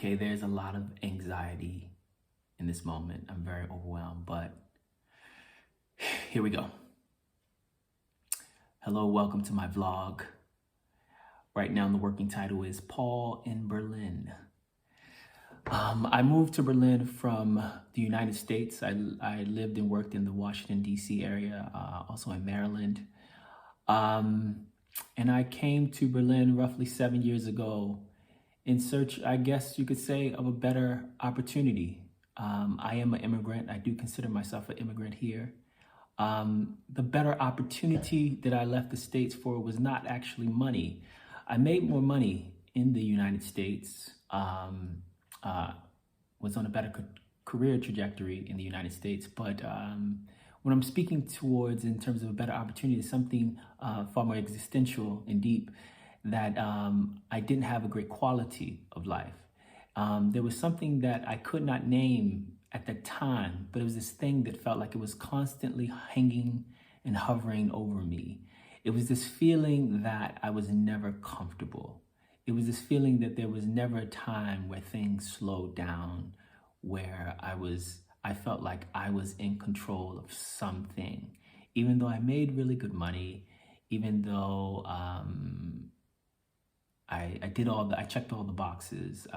Okay, there's a lot of anxiety in this moment. I'm very overwhelmed, but here we go. Hello, welcome to my vlog. Right now, the working title is Paul in Berlin. I moved to Berlin from the United States. I lived and worked in the Washington, D.C. area, also in Maryland. And I came to Berlin roughly 7 years ago in search, I guess you could say, of a better opportunity. I am an immigrant. I do consider myself an immigrant here. The better opportunity that I left the States for was not actually money. I made more money in the United States, was on a better career trajectory in the United States. But what I'm speaking towards in terms of a better opportunity is something far more existential and deep, that I didn't have a great quality of life. There was something that I could not name at the time, but it was this thing that felt like it was constantly hanging and hovering over me. It was this feeling that I was never comfortable. It was this feeling that there was never a time where things slowed down, where I felt like I was in control of something. Even though I made really good money, even though I checked all the boxes,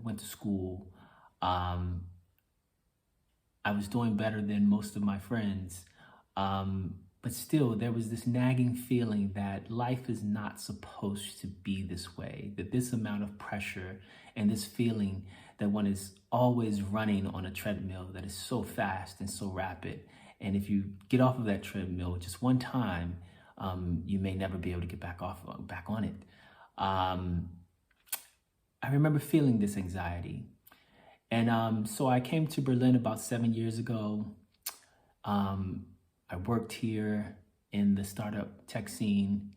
went to school, I was doing better than most of my friends. But still, there was this nagging feeling that life is not supposed to be this way, that this amount of pressure and this feeling that one is always running on a treadmill that is so fast and so rapid. And if you get off of that treadmill just one time, you may never be able to get back on it. I remember feeling this anxiety. And so I came to Berlin about 7 years ago. I worked here in the startup tech scene.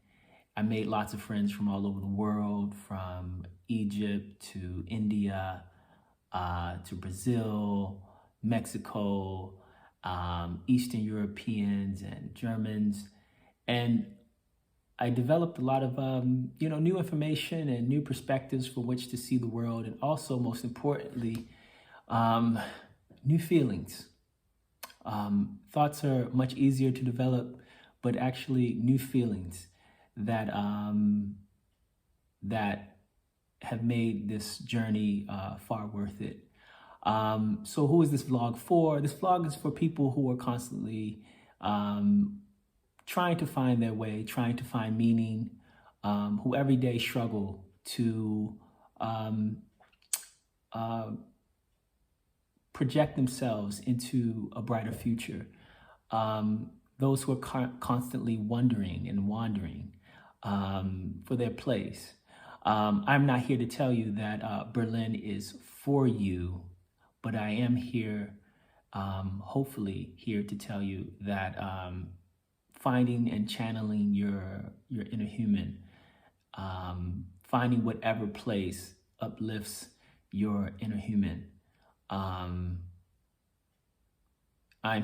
I made lots of friends from all over the world, from Egypt to India, to Brazil, Mexico, Eastern Europeans and Germans. And I developed a lot of new information and new perspectives from which to see the world, and also, most importantly, new feelings. Thoughts are much easier to develop, but actually new feelings that that have made this journey far worth it. So who is this vlog for? This vlog is for people who are constantly trying to find their way, trying to find meaning, who every day struggle to project themselves into a brighter future. Those who are constantly wondering and wandering for their place. I'm not here to tell you that Berlin is for you, but I am here, hopefully here to tell you that finding and channeling your inner human, finding whatever place uplifts your inner human. I'm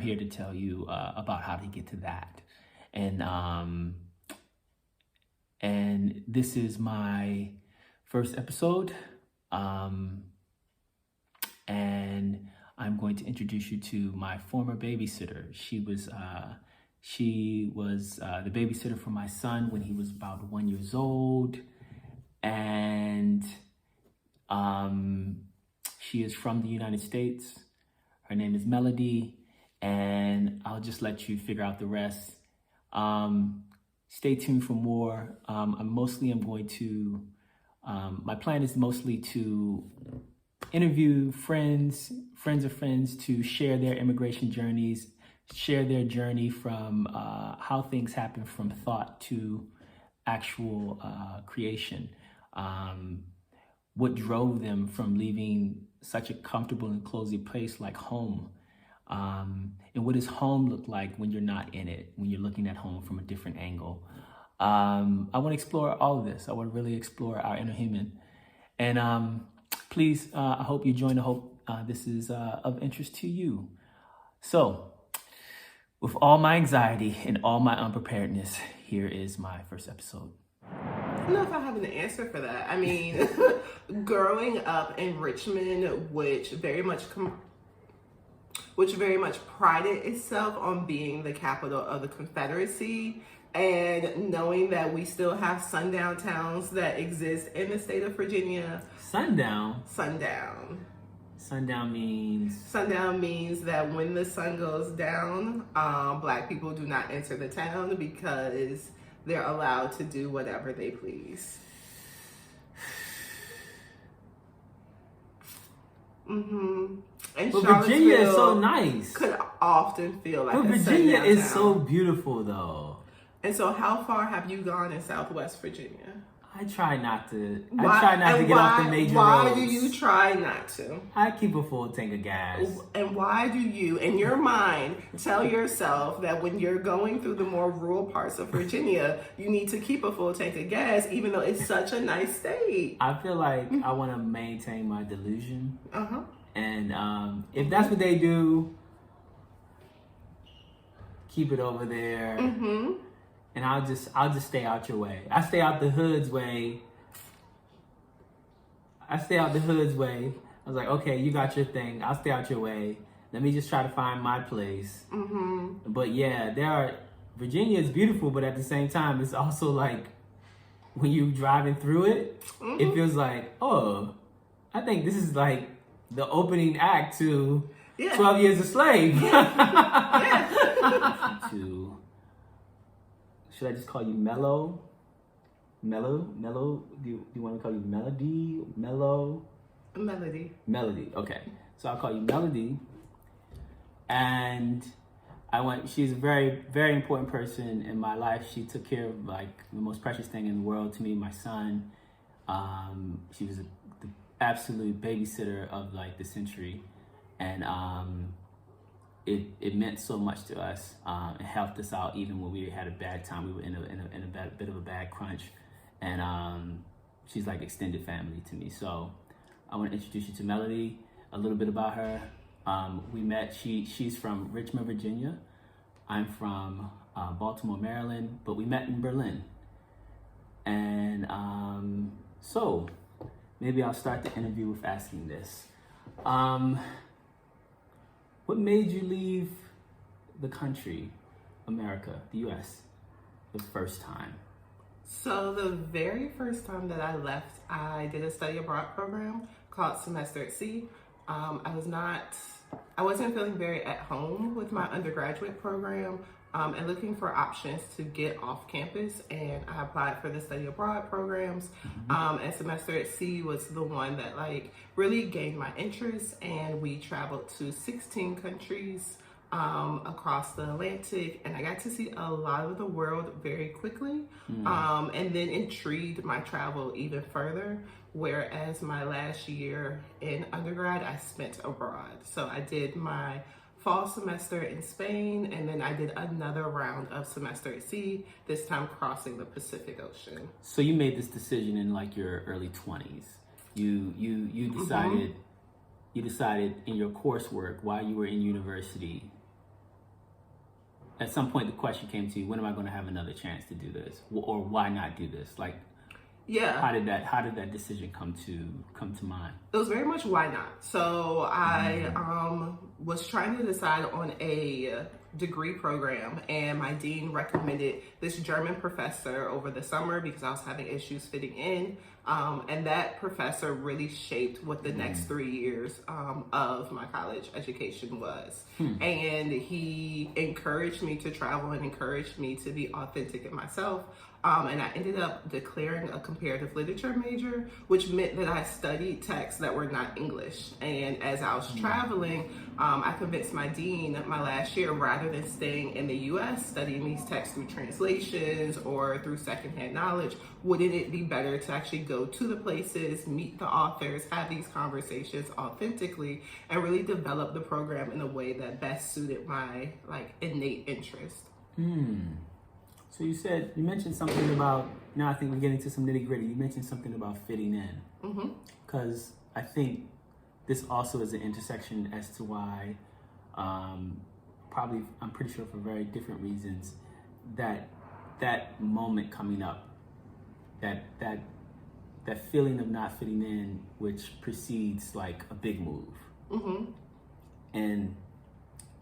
here to tell you about how to get to that. And this is my first episode. And I'm going to introduce you to my former babysitter. She was the babysitter for my son when he was about 1 year old. And she is from the United States. Her name is Melody, and I'll just let you figure out the rest. Stay tuned for more. My plan is mostly to interview friends of friends, to share their immigration journeys, share their journey from how things happen from thought to actual creation. What drove them from leaving such a comfortable and cozy place like home? And what does home look like when you're not in it, when you're looking at home from a different angle? I want to explore all of this. I want to really explore our inner human. And please, I hope you join. I hope this is of interest to you. So, with all my anxiety and all my unpreparedness, here is my first episode. don't know if I have an answer for that. I mean, growing up in Richmond, which very much prided itself on being the capital of the Confederacy, and knowing that we still have sundown towns that exist in the state of Virginia. Sundown? Sundown. Sundown means? Sundown means that when the sun goes down, Black people do not enter the town because they're allowed to do whatever they please. Mm-hmm. And but Virginia is so nice. Could often feel like but a Virginia is town. So beautiful, though. And so, how far have you gone in Southwest Virginia? I try not to. I try not to get off the major roads. Why do you try not to? I keep a full tank of gas. And why do you, in your mind, tell yourself that when you're going through the more rural parts of Virginia, you need to keep a full tank of gas, even though it's such a nice state? I feel like I want to maintain my delusion. Uh-huh. And if that's what they do, keep it over there. Mm-hmm. And I'll just stay out your way. I stay out the hood's way. I was like, okay, you got your thing. I'll stay out your way. Let me just try to find my place. Mm-hmm. But yeah, Virginia is beautiful, but at the same time, it's also like when you're driving through it, mm-hmm. It feels like, oh, I think this is like the opening act to 12 Years a Slave. Yeah. Should I just call you Mellow? Mellow? Do you want to call you Melody? Mellow? Melody, okay. So I'll call you Melody. And she's a very, very important person in my life. She took care of like the most precious thing in the world to me, my son. She was the absolute babysitter of like the century. And it meant so much to us. It helped us out even when we had a bad time. We were in a bit of a bad crunch, and she's like extended family to me. So I want to introduce you to Melody. A little bit about her. We met. She's from Richmond, Virginia. I'm from Baltimore, Maryland, but we met in Berlin. And so maybe I'll start the interview with asking this. What made you leave the country, America, the U.S., the first time? So the very first time that I left, I did a study abroad program called Semester at Sea. I wasn't feeling very at home with my undergraduate program and looking for options to get off campus. And I applied for the study abroad programs. Mm-hmm. And Semester at Sea was the one that like really gained my interest. And we traveled to 16 countries across the Atlantic, and I got to see a lot of the world very quickly. And then intrigued my travel even further. Whereas my last year in undergrad, I spent abroad. So I did my fall semester in Spain, and then I did another round of Semester at Sea, this time crossing the Pacific Ocean. So you made this decision in like your early 20s. You decided, mm-hmm. You decided in your coursework while you were in university, at some point the question came to you, when am I going to have another chance to do this? Or why not do this? Like, yeah. How did that decision come to mind? It was very much why not. So I was trying to decide on a degree program, and my dean recommended this German professor over the summer because I was having issues fitting in. And that professor really shaped what the next 3 years of my college education was. And he encouraged me to travel and encouraged me to be authentic in myself. And I ended up declaring a comparative literature major, which meant that I studied texts that were not English. And as I was traveling, I convinced my dean my last year, rather than staying in the US studying these texts through translations or through secondhand knowledge, wouldn't it be better to actually go to the places, meet the authors, have these conversations authentically, and really develop the program in a way that best suited my like innate interest. So you mentioned something about, now I think we're getting to some nitty gritty. You mentioned something about fitting in. Because I think this also is an intersection as to why, probably, I'm pretty sure for very different reasons, that moment coming up that feeling of not fitting in, which precedes like a big move. Mm-hmm. And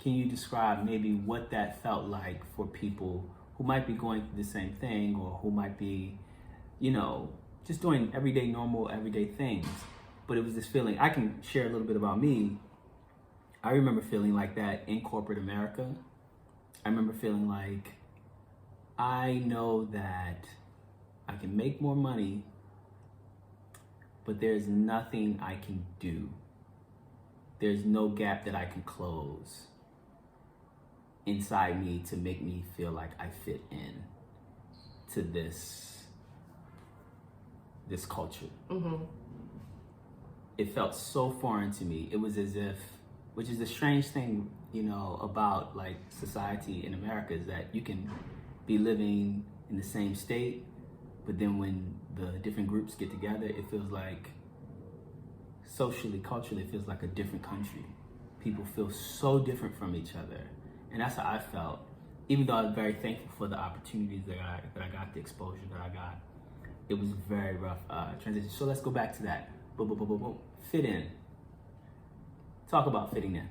can you describe maybe what that felt like for people who might be going through the same thing, or who might be, just doing normal, everyday things? But it was this feeling. I can share a little bit about me. I remember feeling like that in corporate America. I remember feeling like, I know that I can make more money, but there's nothing I can do. There's no gap that I can close inside me to make me feel like I fit in to this culture. Mm-hmm. It felt so foreign to me. It was as if, which is the strange thing, about like society in America, is that you can be living in the same state, but then when the different groups get together, it feels like socially, culturally, it feels like a different country. People feel so different from each other. And that's how I felt, even though I was very thankful for the opportunities that I got, the exposure that I got. It was a very rough transition. So let's go back to that. Fit in. Talk about fitting in.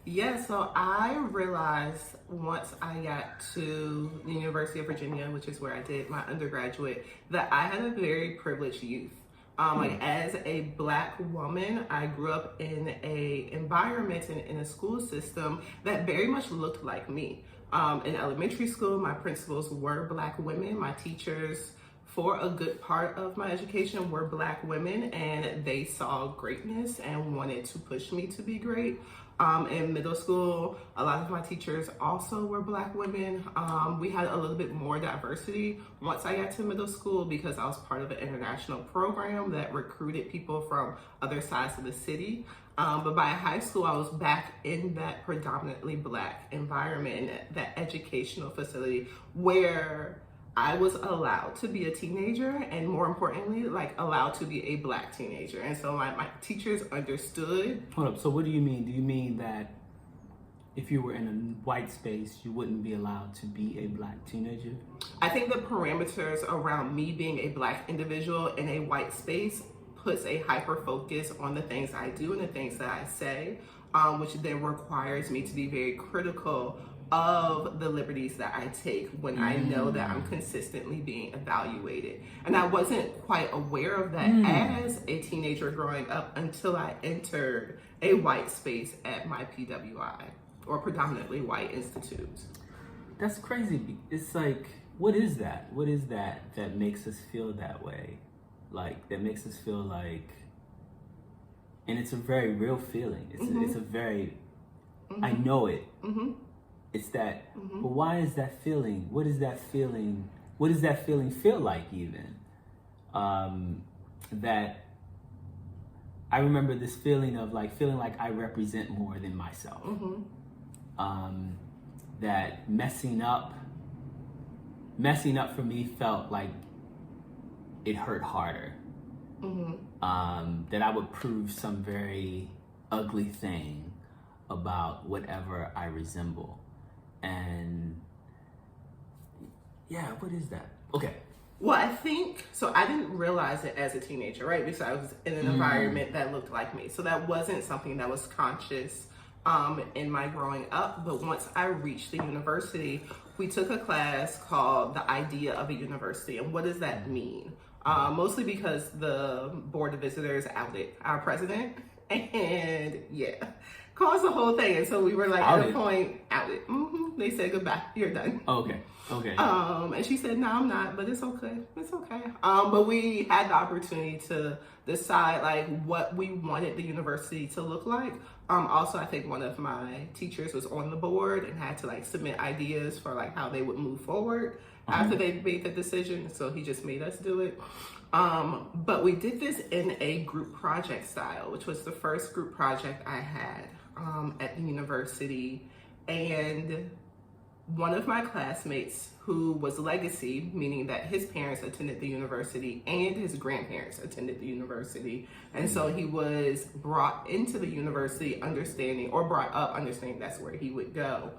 Yeah, so I realized once I got to the University of Virginia, which is where I did my undergraduate, that I had a very privileged youth. Like as a Black woman, I grew up in a environment and in a school system that very much looked like me. In elementary school, my principals were Black women. My teachers, for a good part of my education, were Black women, and they saw greatness and wanted to push me to be great. In middle school, a lot of my teachers also were Black women. We had a little bit more diversity once I got to middle school because I was part of an international program that recruited people from other sides of the city. But by high school, I was back in that predominantly Black environment, that educational facility where I was allowed to be a teenager, and more importantly, like allowed to be a Black teenager. And so my teachers understood. Hold up, so what do you mean? Do you mean that if you were in a white space, you wouldn't be allowed to be a Black teenager? I think the parameters around me being a Black individual in a white space puts a hyper focus on the things I do and the things that I say, which then requires me to be very critical of the liberties that I take when I know that I'm consistently being evaluated. And I wasn't quite aware of that as a teenager growing up until I entered a white space at my PWI, or predominantly white institute. That's crazy. It's like, what is that? What is that makes us feel that way? Like, that makes us feel like, and it's a very real feeling. It's a very, I know it. It's that, but why is that feeling? What is that feeling? What does that feeling feel like even? That I remember this feeling of like, feeling like I represent more than myself. That messing up for me felt like it hurt harder. That I would prove some very ugly thing about whatever I resemble. And yeah, what is that? Okay. Well, I think, so I didn't realize it as a teenager, right? Because I was in an environment that looked like me. So that wasn't something that was conscious in my growing up. But once I reached the university, we took a class called The Idea of a University. And what does that mean? Mostly because the Board of Visitors outed our president. And yeah, caused the whole thing. And so we were like Outed. at a point, outed. They said goodbye, you're done. Okay. And she said, no, I'm not, but it's okay. It's okay. But we had the opportunity to decide like what we wanted the university to look like. Also, I think one of my teachers was on the board and had to like submit ideas for like how they would move forward after they made the decision. So he just made us do it. But we did this in a group project style, which was the first group project I had at the university. And one of my classmates who was legacy, meaning that his parents attended the university and his grandparents attended the university. And so he was brought into the university brought up understanding that's where he would go.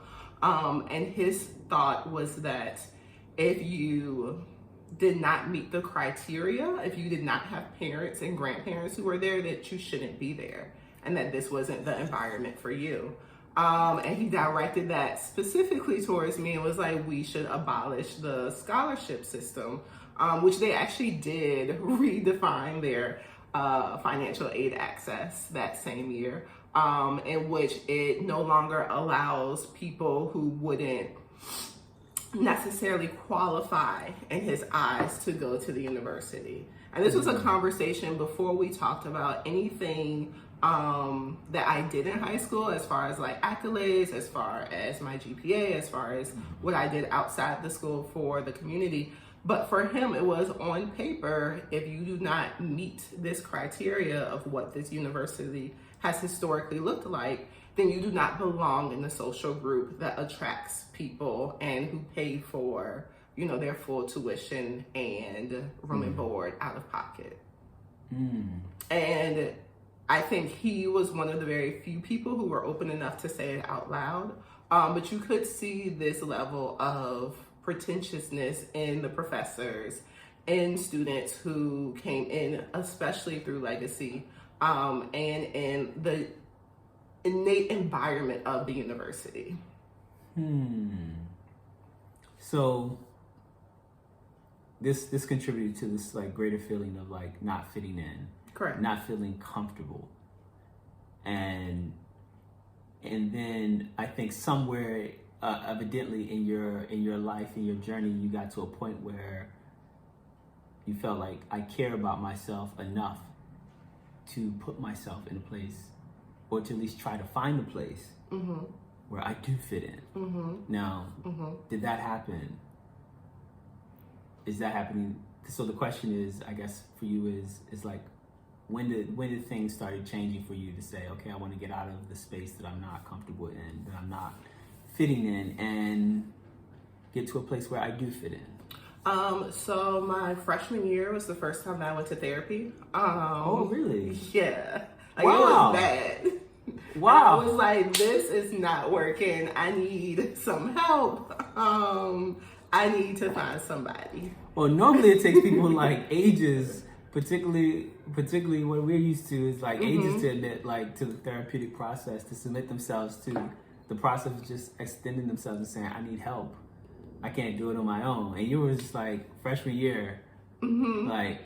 And his thought was that if you did not meet the criteria, if you did not have parents and grandparents who were there, that you shouldn't be there and that this wasn't the environment for you. And he directed that specifically towards me and was like, we should abolish the scholarship system, which they actually did redefine their financial aid access that same year, in which it no longer allows people who wouldn't necessarily qualify in his eyes to go to the university. And this was a conversation before we talked about anything that I did in high school, as far as like accolades, as far as my GPA, as far as what I did outside the school for the community. But for him, it was on paper, if you do not meet this criteria of what this university has historically looked like, then you do not belong in the social group that attracts people and who pay for, you know, their full tuition and room and board out of pocket. And I think he was one of the very few people who were open enough to say it out loud. But you could see this level of pretentiousness in the professors and students who came in, especially through Legacy, and in the innate environment of the university. So this contributed to this like greater feeling of like not fitting in. Correct. Not feeling comfortable. And then I think somewhere evidently in your life, in your journey, you got to a point where you felt like I care about myself enough to put myself in a place, or to at least try to find a place where I do fit in. Now, did that happen? Is that happening? So the question is, I guess for you is like, when did things started changing for you to say, okay, I want to get out of the space that I'm not comfortable in, that I'm not fitting in, and get to a place where I do fit in? So my freshman year was the first time that I went to therapy. Oh, really? Yeah. Like, wow. It was bad. Wow. I was like, this is not working. I need some help. I need to find somebody. Well, normally it takes people like ages, particularly what we're used to is like ages to admit like to the therapeutic process, to submit themselves to the process of just extending themselves and saying, I need help. I can't do it on my own. And you were just like freshman year, like.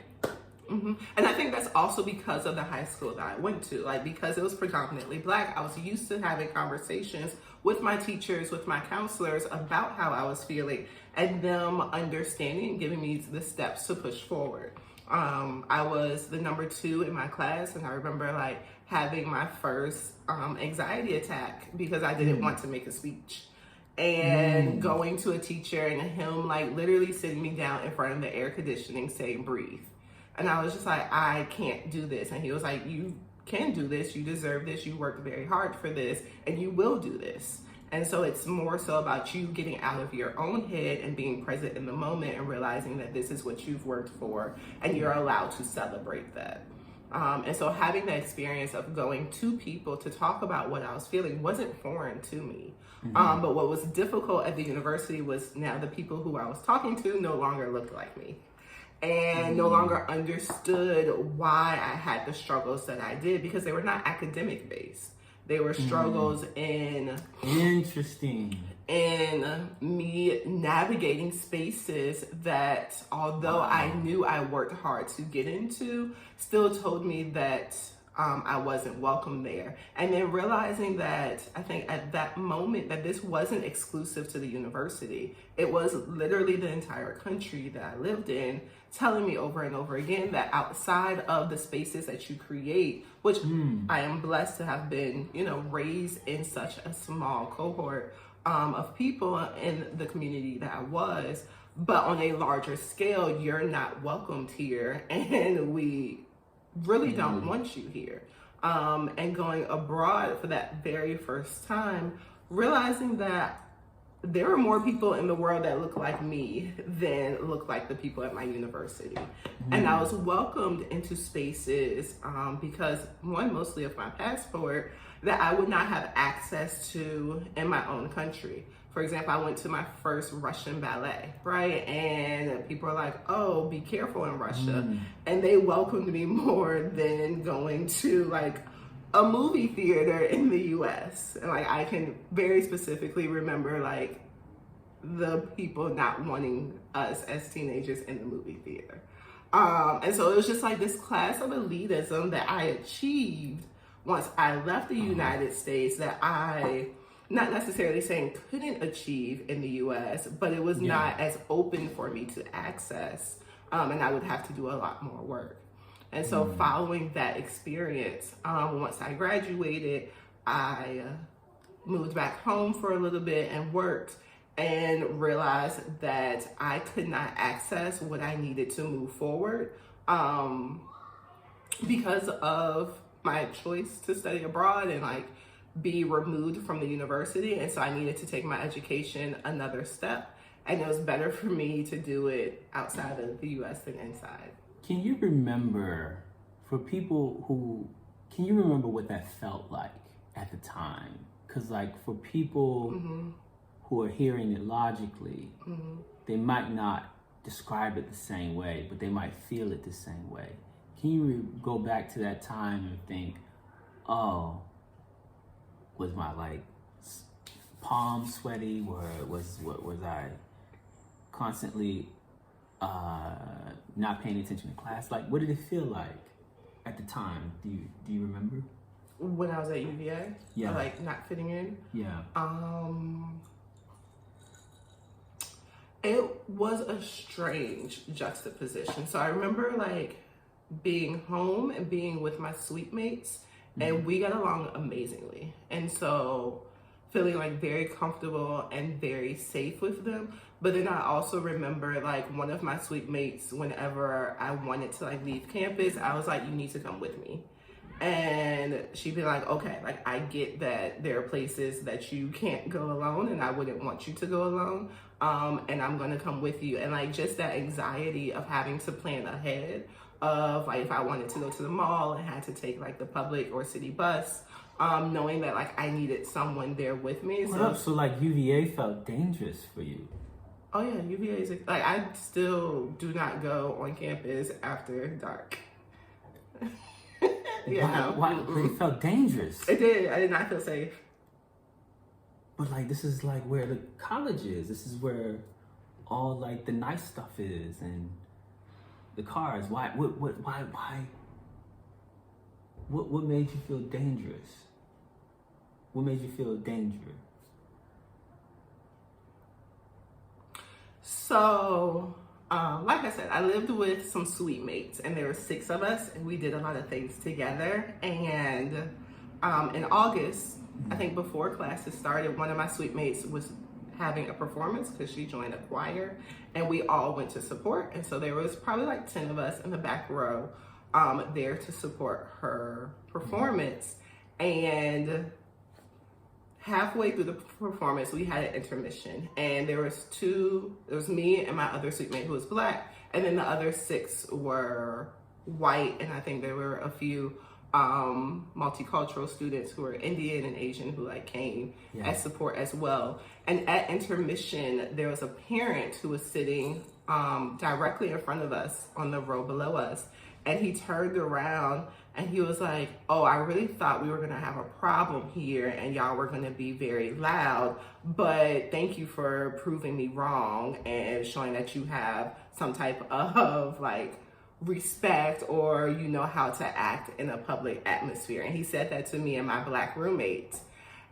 And I think that's also because of the high school that I went to. Like, because it was predominantly Black, I was used to having conversations with my teachers, with my counselors about how I was feeling, and them understanding and giving me the steps to push forward. I was the number 2 in my class, and I remember like having my first anxiety attack because I didn't want to make a speech. And going to a teacher and him like literally sitting me down in front of the air conditioning saying, breathe. And I was just like, I can't do this. And he was like, you can do this. You deserve this. You worked very hard for this, and you will do this. And so it's more so about you getting out of your own head and being present in the moment and realizing that this is what you've worked for, and you're allowed to celebrate that. And so having the experience of going to people to talk about what I was feeling wasn't foreign to me. But what was difficult at the university was now the people who I was talking to no longer looked like me, and no longer understood why I had the struggles that I did, because they were not academic based. They were struggles in me navigating spaces that, although I knew I worked hard to get into, still told me that I wasn't welcome there. And then realizing that, I think at that moment, that this wasn't exclusive to the university. It was literally the entire country that I lived in, telling me over and over again that outside of the spaces that you create, which I am blessed to have been, raised in such a small cohort of people in the community that I was, but on a larger scale, you're not welcomed here, and we really don't want you here. And going abroad for that very first time, realizing that there were more people in the world that looked like me than looked like the people at my university. And I was welcomed into spaces because, one, mostly of my passport, that I would not have access to in my own country. For example, I went to my first Russian ballet, right? And people are like, oh, be careful in Russia. And they welcomed me more than going to like a movie theater in the US. And like, I can very specifically remember like the people not wanting us as teenagers in the movie theater. And so it was just like this class of elitism that I achieved once I left the United States that I, not necessarily saying couldn't achieve in the US, but it was not as open for me to access. And I would have to do a lot more work. And so following that experience, once I graduated, I moved back home for a little bit and worked and realized that I could not access what I needed to move forward because of my choice to study abroad and like be removed from the university. And so I needed to take my education another step. And it was better for me to do it outside of the US than inside. Can you remember, for people who, can you remember what that felt like at the time? Because like for people who are hearing it logically, they might not describe it the same way, but they might feel it the same way. Can you go back to that time and think, oh, was my like palm sweaty, or was I constantly not paying attention to class? Like, what did it feel like at the time? Do you remember? When I was at UVA? Yeah. Like not fitting in? Yeah. It was a strange juxtaposition. So I remember like being home and being with my suite mates, and we got along amazingly. And so feeling like very comfortable and very safe with them. But then I also remember like one of my suite mates, whenever I wanted to like leave campus, I was like, you need to come with me. And she'd be like, okay, like I get that there are places that you can't go alone and I wouldn't want you to go alone. And I'm gonna come with you. And like just that anxiety of having to plan ahead of like if I wanted to go to the mall and had to take like the public or city bus, knowing that like I needed someone there with me. So like UVA felt dangerous for you? Oh yeah, UVA is like I still do not go on campus after dark. Yeah. Why? It felt dangerous. It did. I did not feel safe. But like this is like where the college is. This is where all like the nice stuff is and the cars. Why? What made you feel dangerous? What made you feel danger? So, like I said, I lived with some suite mates, and there were 6 of us, and we did a lot of things together. And in August, I think before classes started, one of my suite mates was having a performance because she joined a choir, and we all went to support. And so there was probably like 10 of us in the back row there to support her performance. And halfway through the performance, we had an intermission, and there was me and my other suite mate who was Black, and then the other 6 were white, and I think there were a few multicultural students who were Indian and Asian who like came as support as well. And at intermission, there was a parent who was sitting directly in front of us on the row below us, and he turned around and he was like, oh, I really thought we were gonna have a problem here and y'all were gonna be very loud, but thank you for proving me wrong and showing that you have some type of like respect, or you know how to act in a public atmosphere. And he said that to me and my Black roommate.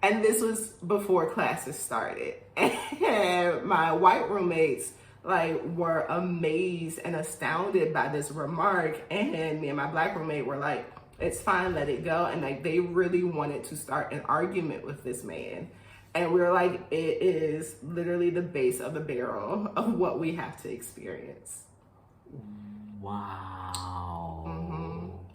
And this was before classes started. And my white roommates like were amazed and astounded by this remark, and me and my Black roommate were like, it's fine, let it go. And like they really wanted to start an argument with this man, and we were like, it is literally the base of the barrel of what we have to experience. Wow.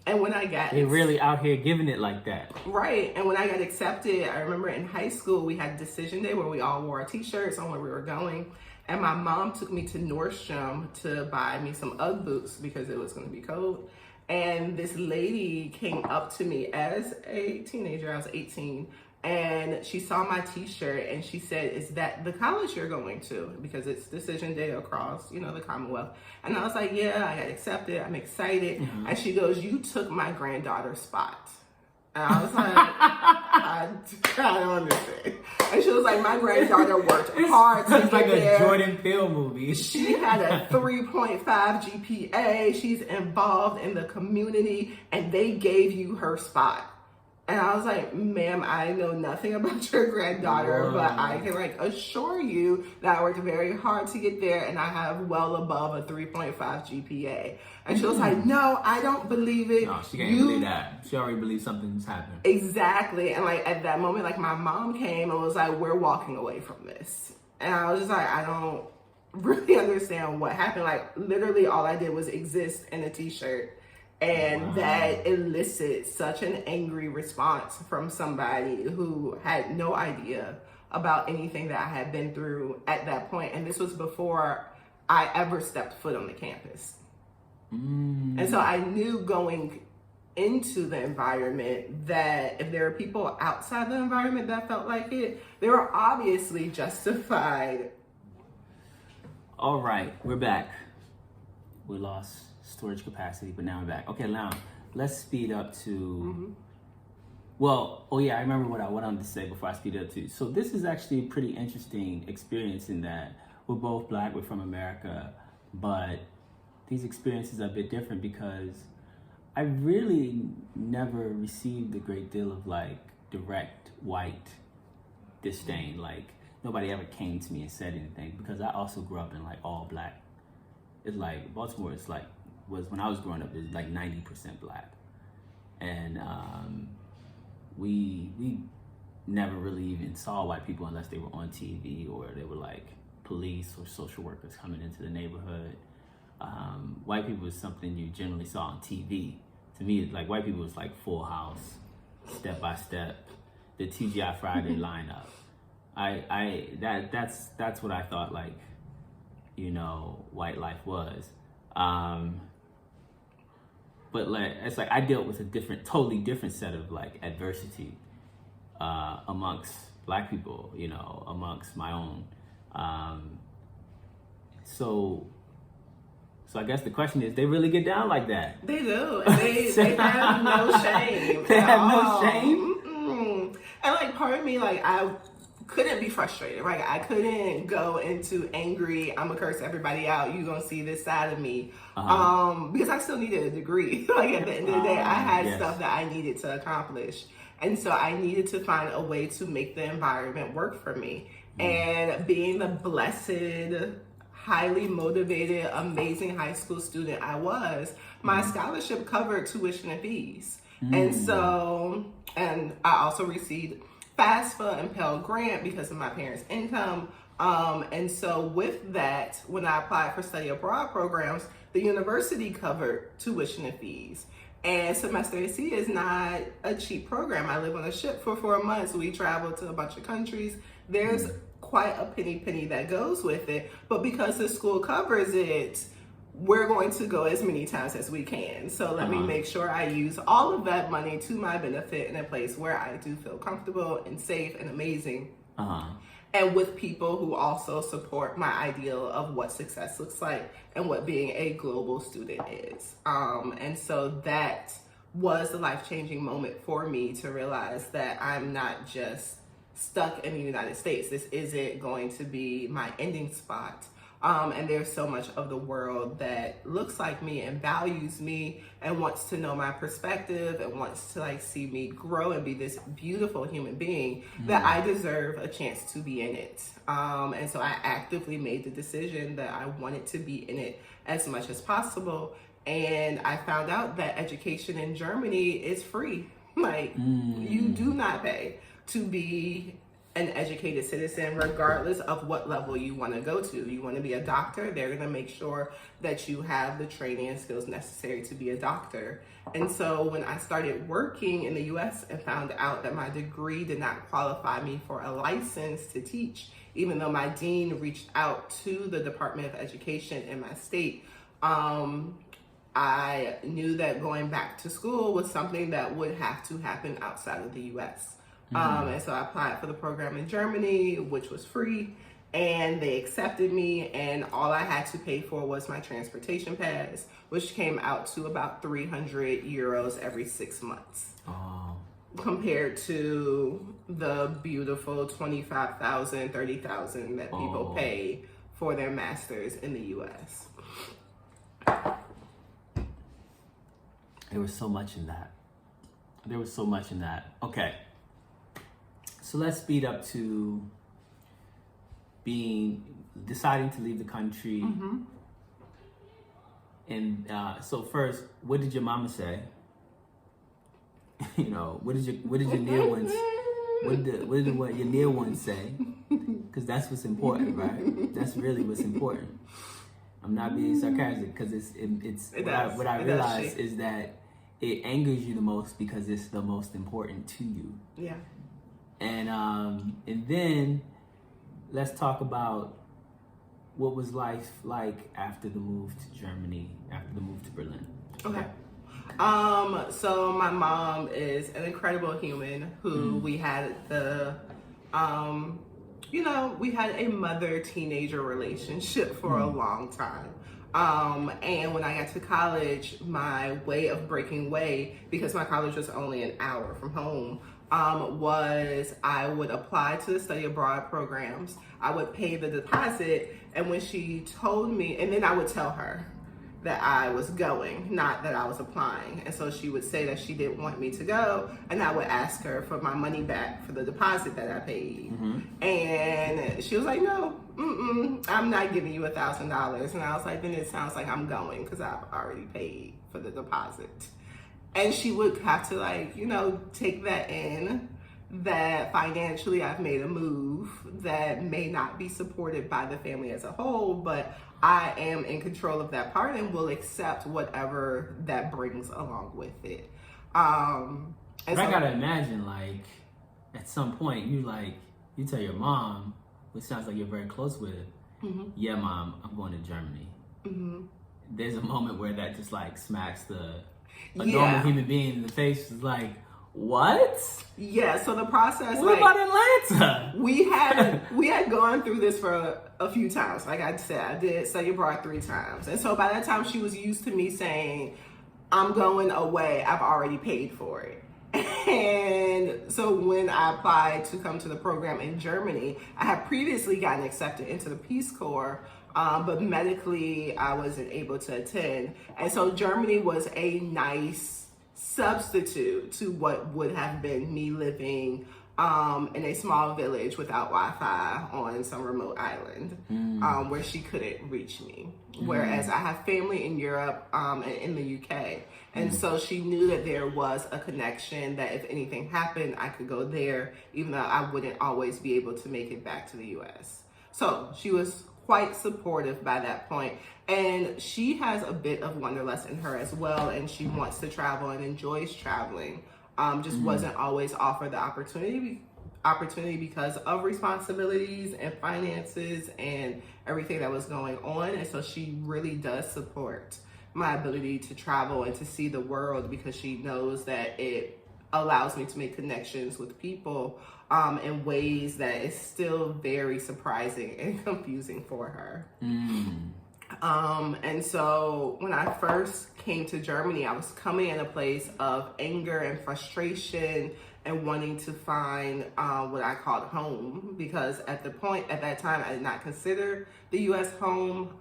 And when I got they're really out here giving it like that. Right. And when I got accepted, I remember in high school we had decision day where we all wore our t-shirts on where we were going. And my mom took me to Nordstrom to buy me some Ugg boots because it was going to be cold. And this lady came up to me as a teenager, I was 18, and she saw my t-shirt and she said, "Is that the college you're going to?" Because it's decision day across, the Commonwealth. And I was like, "Yeah, I got accepted. I'm excited." Mm-hmm. And she goes, "You took my granddaughter's spot." And I was like, I don't understand. And she was like, "My granddaughter worked hard to It's like get a Jordan Peele movie. She had a 3.5 GPA. She's involved in the community, and they gave you her spot." And I was like, "Ma'am, I know nothing about your granddaughter, but I can assure you that I worked very hard to get there, and I have well above a 3.5 GPA." And she was like, "No, I don't believe it." No, she can't believe that. She already believes something's happened. Exactly. And at that moment, my mom came and was like, "We're walking away from this." And I was just like, I don't really understand what happened. Literally all I did was exist in a t-shirt. And that elicited such an angry response from somebody who had no idea about anything that I had been through at that point. And this was before I ever stepped foot on the campus. And so I knew going into the environment that if there were people outside the environment that felt like it, they were obviously justified. All right, we're back. We lost storage capacity, but now we're back. Okay, now let's speed up to. Well, I remember what I wanted to say before I speed up to. So this is actually a pretty interesting experience in that we're both Black, we're from America, but these experiences are a bit different because I really never received a great deal of direct white disdain. Nobody ever came to me and said anything because I also grew up in all Black. It's Baltimore is was when I was growing up, it was 90% Black. And we never really even saw white people unless they were on TV or they were police or social workers coming into the neighborhood. White people was something you generally saw on TV. To me, white people was Full House, Step by Step, the TGI Friday lineup. That's what I thought white life was. But it's I dealt with a totally different set of adversity amongst Black people, amongst my own. So I guess the question is, they really get down like that? They do. They have no shame. They have no shame. Mm-mm. And part of me, I couldn't be frustrated, right? I couldn't go into angry, "I'm gonna curse everybody out, you gonna see this side of me." Because I still needed a degree. At the end of the day, I had stuff that I needed to accomplish. And so I needed to find a way to make the environment work for me. And being the blessed, highly motivated, amazing high school student I was, my scholarship covered tuition and fees. And I also received FAFSA and Pell Grant because of my parents' income. And so with that, when I applied for study abroad programs, the university covered tuition and fees. And semester AC is not a cheap program. I live on a ship for 4 months. We travel to a bunch of countries. There's quite a penny that goes with it. But because the school covers it, we're going to go as many times as we can. So let me make sure I use all of that money to my benefit in a place where I do feel comfortable and safe and amazing. And with people who also support my ideal of what success looks like and what being a global student is. And so that was the life-changing moment for me to realize that I'm not just stuck in the United States. This isn't going to be my ending spot. And there's so much of the world that looks like me and values me and wants to know my perspective and wants to see me grow and be this beautiful human being that I deserve a chance to be in it. And so I actively made the decision that I wanted to be in it as much as possible. And I found out that education in Germany is free. You do not pay to be an educated citizen, regardless of what level you want to go to. You want to be a doctor, they're going to make sure that you have the training and skills necessary to be a doctor. And so when I started working in the US and found out that my degree did not qualify me for a license to teach, even though my dean reached out to the Department of Education in my state, I knew that going back to school was something that would have to happen outside of the US. And so I applied for the program in Germany, which was free, and they accepted me, and all I had to pay for was my transportation pass, which came out to about 300 euros every 6 months. Oh. Compared to the beautiful 25,000, 30,000 that people pay for their masters in the US. There was so much in that. Okay. So let's speed up to deciding to leave the country. And so first, what did your mama say? What did your near ones? What did your near ones say? Because that's what's important, right? That's really what's important. I'm not being sarcastic because what I realize is that it angers you the most because it's the most important to you. Yeah. And then let's talk about what was life like after the move to Germany, after the move to Berlin. Okay. So my mom is an incredible human who we had we had a mother-teenager relationship for a long time. And when I got to college, my way of breaking away, because my college was only an hour from home, was I would apply to the study abroad programs. I would pay the deposit, and when she told me, and then I would tell her that I was going, not that I was applying. And so she would say that she didn't want me to go, and I would ask her for my money back for the deposit that I paid. And she was like, no, I'm not giving you $1,000. And I was like, then it sounds like I'm going because I've already paid for the deposit. And she would have to take that in, that financially I've made a move that may not be supported by the family as a whole, but I am in control of that part and will accept whatever that brings along with it. I gotta imagine, at some point, you tell your mom, which sounds like you're very close with it, yeah, Mom, I'm going to Germany. There's a moment where that just smacks a normal human being in the face. Is like, what? Yeah, so the process. What about Atlanta? We had gone through this for a few times. Like I said, I did study abroad 3 times. And so by that time she was used to me saying, I'm going away, I've already paid for it. And so when I applied to come to the program in Germany, I had previously gotten accepted into the Peace Corps, but medically I wasn't able to attend. And so Germany was a nice substitute to what would have been me living in a small village without Wi-Fi on some remote island where she couldn't reach me. Whereas I have family in Europe and in the UK. And so she knew that there was a connection, that if anything happened, I could go there, even though I wouldn't always be able to make it back to the US. So she was quite supportive by that point. And she has a bit of wanderlust in her as well, and she wants to travel and enjoys traveling. Just wasn't always offered the opportunity because of responsibilities and finances and everything that was going on. And so she really does support my ability to travel and to see the world, because she knows that it allows me to make connections with people in ways that is still very surprising and confusing for her. And so when I first came to Germany, I was coming in a place of anger and frustration and wanting to find what I called home, because at that time, I did not consider the U.S. home.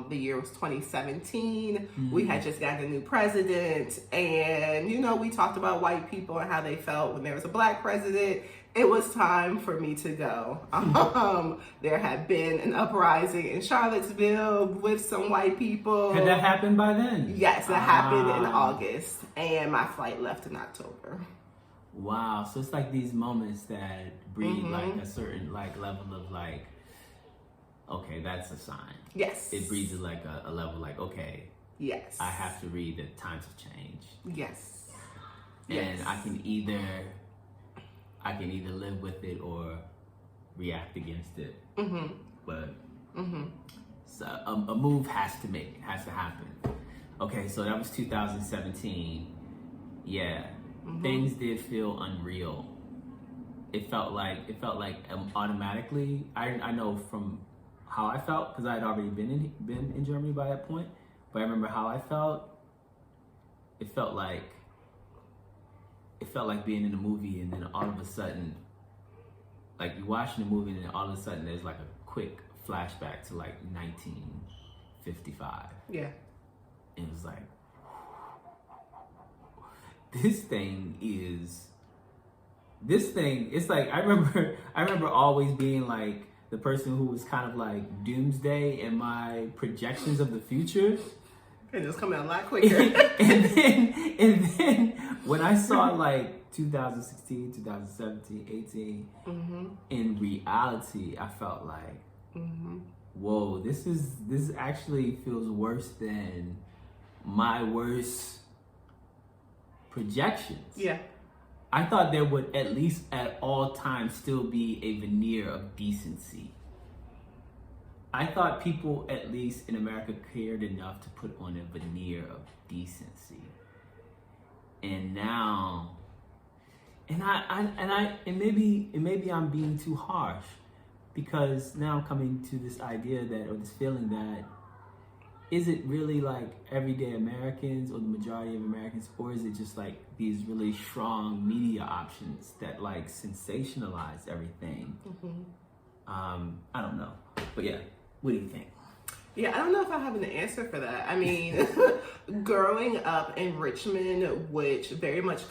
The year was 2017. We had just gotten a new president, and we talked about white people and how they felt when there was a black president. It was time for me to go. There had been an uprising in Charlottesville with some white people. Had that happened by then? Yes, that happened in August, and my flight left in October. Wow, so it's like these moments that breed a certain level of okay, that's a sign. Yes. It breeds a level okay. Yes. I have to read that times have changed. Yes. And I can either live with it or react against it. But so a move has to happen. Okay, so that was 2017. Yeah. Things did feel unreal it felt like automatically. I know from how I felt because I had already been in Germany by that point. But I remember how I felt. It felt like being in a movie, and then all of a sudden, like you're watching the movie, and then all of a sudden there's like a quick flashback to like 1955. Yeah. And it was like, this thing. It's like I remember always being like the person who was kind of like doomsday in my projections of the future. It just come out a lot quicker. and then when I saw like 2016, 2017, 18, in reality, I felt like, whoa, this actually feels worse than my worst projections. Yeah. I thought there would at least at all times still be a veneer of decency. I thought people, at least in America, cared enough to put on a veneer of decency. And now, and maybe I'm being too harsh, because now I'm coming to this idea or this feeling that, is it really like everyday Americans or the majority of Americans, or is it just like these really strong media options that like sensationalize everything? I don't know, but yeah. What do you think? Yeah, I don't know if I have an answer for that. I mean, growing up in Richmond, which very much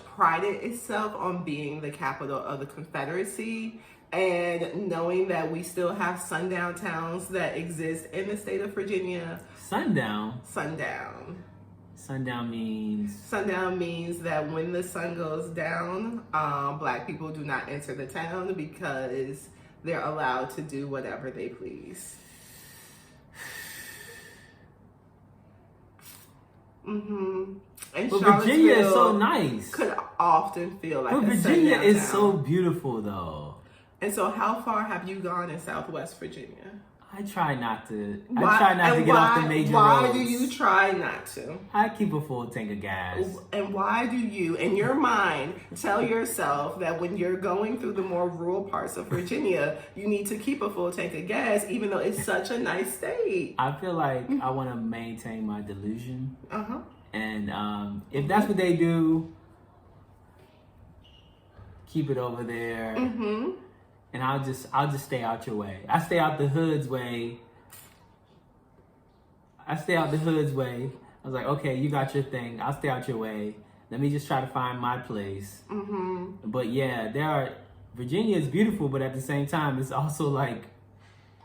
prided itself on being the capital of the Confederacy, and knowing that we still have sundown towns that exist in the state of Virginia. Sundown? Sundown. Sundown means that when the sun goes down, Black people do not enter the town because they're allowed to do whatever they please. And but Virginia is so nice. Could often feel like but a Virginia is town. so beautiful, though. And so, how far have you gone in Southwest Virginia? I try not to. I try not to get off the major roads. Why do you try not to? I keep a full tank of gas. And why do you, in your mind, tell yourself that when you're going through the more rural parts of Virginia, you need to keep a full tank of gas, even though it's such a nice state? I feel like I want to maintain my delusion. And if that's what they do, keep it over there. And I'll just stay out your way. I stay out the hood's way. I was like, okay, you got your thing. I'll stay out your way. Let me just try to find my place. But yeah, Virginia is beautiful, but at the same time, it's also like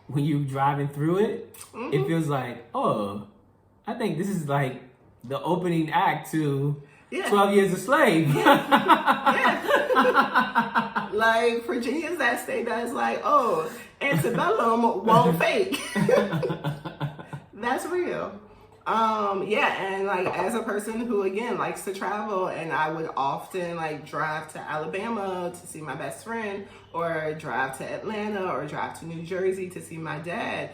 when you're driving through it, it feels like, oh, I think this is like the opening act to 12 Years a Slave. Like, Virginia's that state that's like, oh, antebellum won't fake. That's real. And like, as a person who, again, likes to travel, and I would often like drive to Alabama to see my best friend, or drive to Atlanta, or drive to New Jersey to see my dad.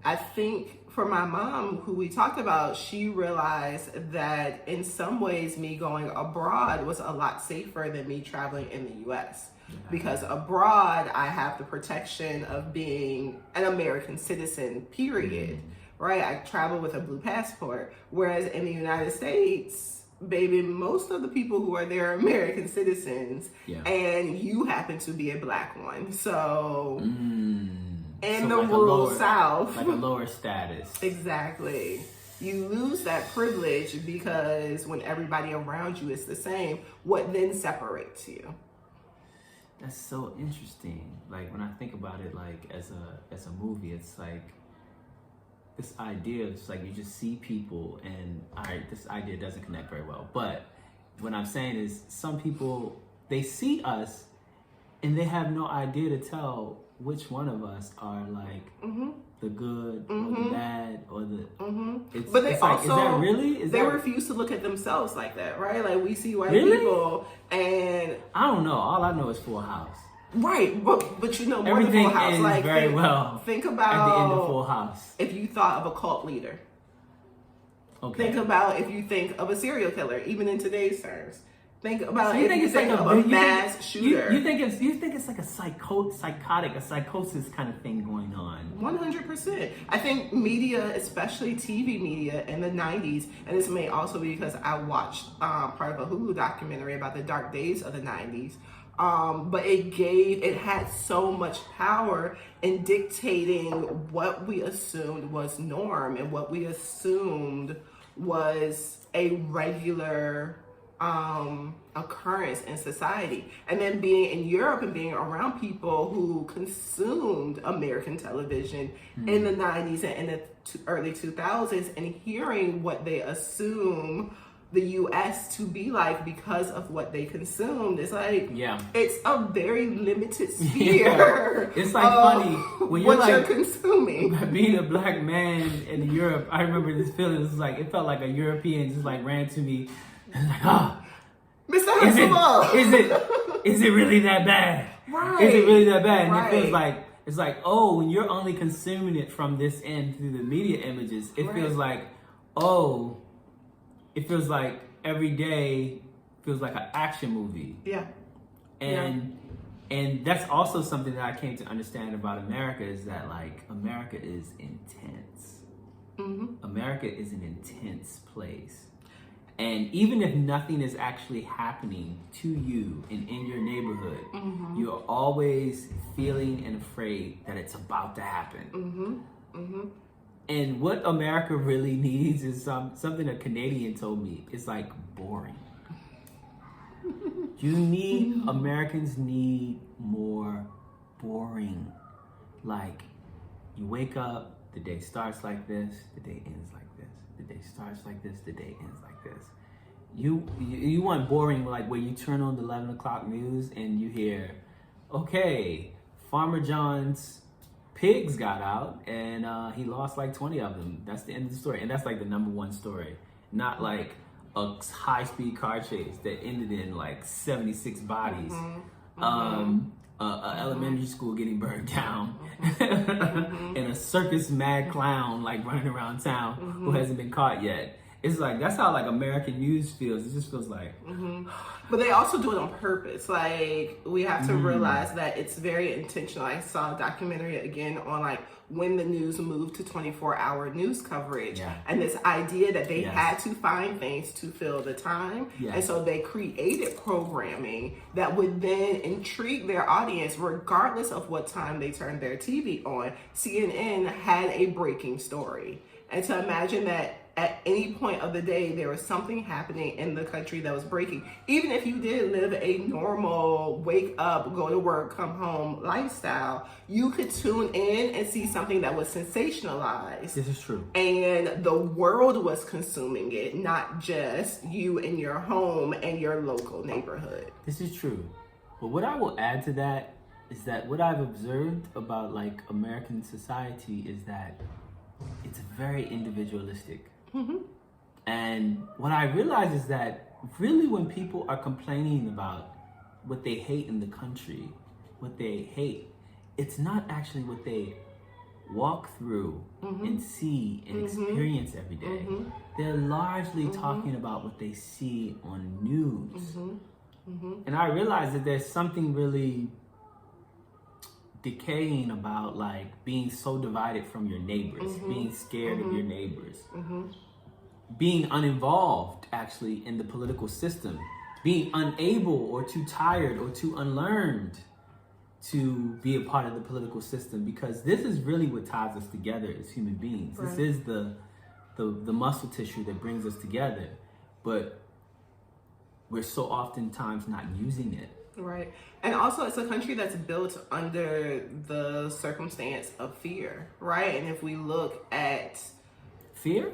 I think for my mom, who we talked about, she realized that in some ways me going abroad was a lot safer than me traveling in the US. Because abroad, I have the protection of being an American citizen, period. Right? I travel with a blue passport. Whereas in the United States, baby, most of the people who are there are American citizens. And you happen to be a Black one. So... in the rural South. Like a lower status. Exactly. You lose that privilege because when everybody around you is the same, what then separates you? That's so interesting. Like, when I think about it, like, as a movie, it's like this idea, it's like you just see people, and all right, this idea doesn't connect very well. But what I'm saying is, some people, they see us and they have no idea to tell which one of us are like the good or the bad or the. But they also, like, is that really? They refuse to look at themselves like that, right? Like, we see white people, and I don't know. All I know is Full House. Right, but you know more Everything than Full House. ends Like, very well. Think about at the end of Full House. If you thought of a cult leader. Okay. Think about if you think of a serial killer, even in today's terms. Think about So it. you think it's like a mass shooter. You think it's like a psychosis kind of thing going on. 100%. I think media, especially TV media in the 90s, and this may also be because I watched part of a Hulu documentary about the dark days of the 90s. But it had so much power in dictating what we assumed was norm and what we assumed was a regular occurrence in society. And then being in Europe and being around people who consumed American television in the 90s and in the early 2000s, and hearing what they assume the US to be like because of what they consumed. It's like, it's a very limited sphere. It's like funny when you're what you're like consuming. being a black man in Europe. I remember this feeling. It felt like a European just like ran to me and like, Mr. Huxtable. Is it really that bad? Right. Is it really that bad? And Right. it feels like, it's like, oh, when you're only consuming it from this end through the media images, it feels like, oh, it feels like every day feels like an action movie. Yeah. And that's also something that I came to understand about America, is that like America is intense. America is an intense place. And even if nothing is actually happening to you and in your neighborhood, you're always feeling and afraid that it's about to happen. And what America really needs is something a Canadian told me. It's like boring. Americans need more boring. Like, you wake up, the day starts like this, the day ends like this. The day starts like this, the day ends like this. You want boring, like where you turn on the 11 o'clock news and you hear, okay, Farmer John's pigs got out and he lost like 20 of them. That's the end of the story. And that's like the number one story. Not like a high-speed car chase that ended in like 76 bodies. Elementary school getting burned down. And a circus mad clown like running around town who hasn't been caught yet. It's like, that's how like American news feels. It just feels like... But they also do it on purpose. Like, we have to realize that it's very intentional. I saw a documentary again on like when the news moved to 24-hour news coverage. And this idea that they had to find things to fill the time. And so they created programming that would then intrigue their audience regardless of what time they turned their TV on. CNN had a breaking story. And to imagine that at any point of the day, there was something happening in the country that was breaking. Even if you did live a normal wake up, go to work, come home lifestyle, you could tune in and see something that was sensationalized. This is true. And the world was consuming it, not just you in your home and your local neighborhood. This is true. But what I will add to that is that what I've observed about like American society is that it's very individualistic. And what I realize is that really when people are complaining about what they hate in the country, what they hate, it's not actually what they walk through and see and experience every day. They're largely talking about what they see on news. And I realize that there's something really decaying about like being so divided from your neighbors, being scared of your neighbors, being uninvolved actually in the political system, being unable or too tired or too unlearned to be a part of the political system, because this is really what ties us together as human beings. This is the muscle tissue that brings us together, but we're so oftentimes not using it. Right. And also it's a country that's built under the circumstance of fear, right? And if we look at Fear?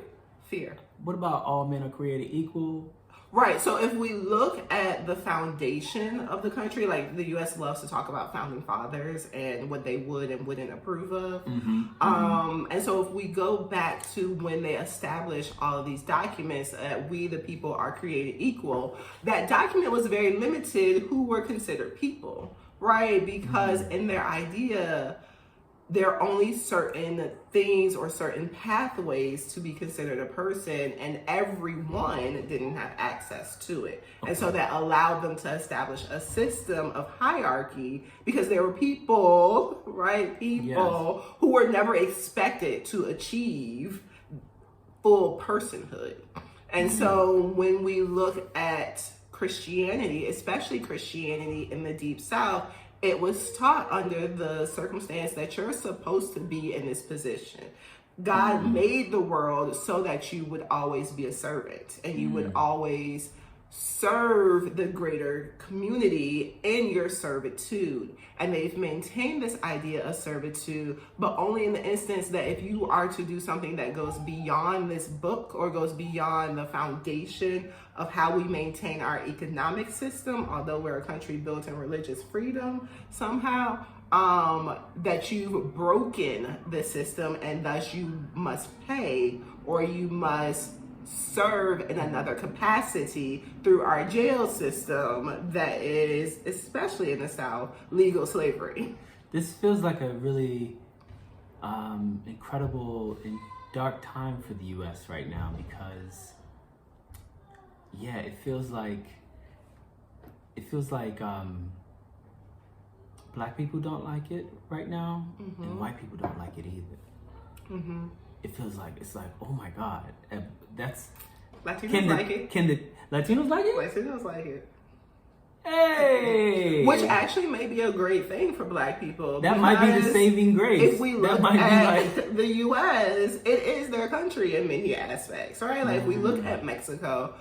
fear. What about all men are created equal? Right. So if we look at the foundation of the country, like the U.S. loves to talk about founding fathers and what they would and wouldn't approve of. And so if we go back to when they established all of these documents that we, the people, are created equal, that document was very limited who were considered people, right? Because in their idea, there are only certain things or certain pathways to be considered a person, and everyone didn't have access to it. And so that allowed them to establish a system of hierarchy, because there were people, right? People who were never expected to achieve full personhood. And so when we look at Christianity, especially Christianity in the Deep South, it was taught under the circumstance that you're supposed to be in this position. God made the world so that you would always be a servant, and you would always serve the greater community in your servitude. And they've maintained this idea of servitude, but only in the instance that if you are to do something that goes beyond this book or goes beyond the foundation of how we maintain our economic system, although we're a country built in religious freedom somehow, that you've broken the system, and thus you must pay, or you must serve in another capacity through our jail system that is, especially in the South, legal slavery. This feels like a really incredible and dark time for the U.S. right now, because it feels like Black people don't like it right now, and white people don't like it either. It feels like, it's like, oh my God, that's... Latinos like it. Can the Latinos like it? Latinos like it. Hey! Which actually may be a great thing for Black people. That might be the saving grace. If we look at the U.S., it is their country in many aspects, right? Like, if we look at Mexico,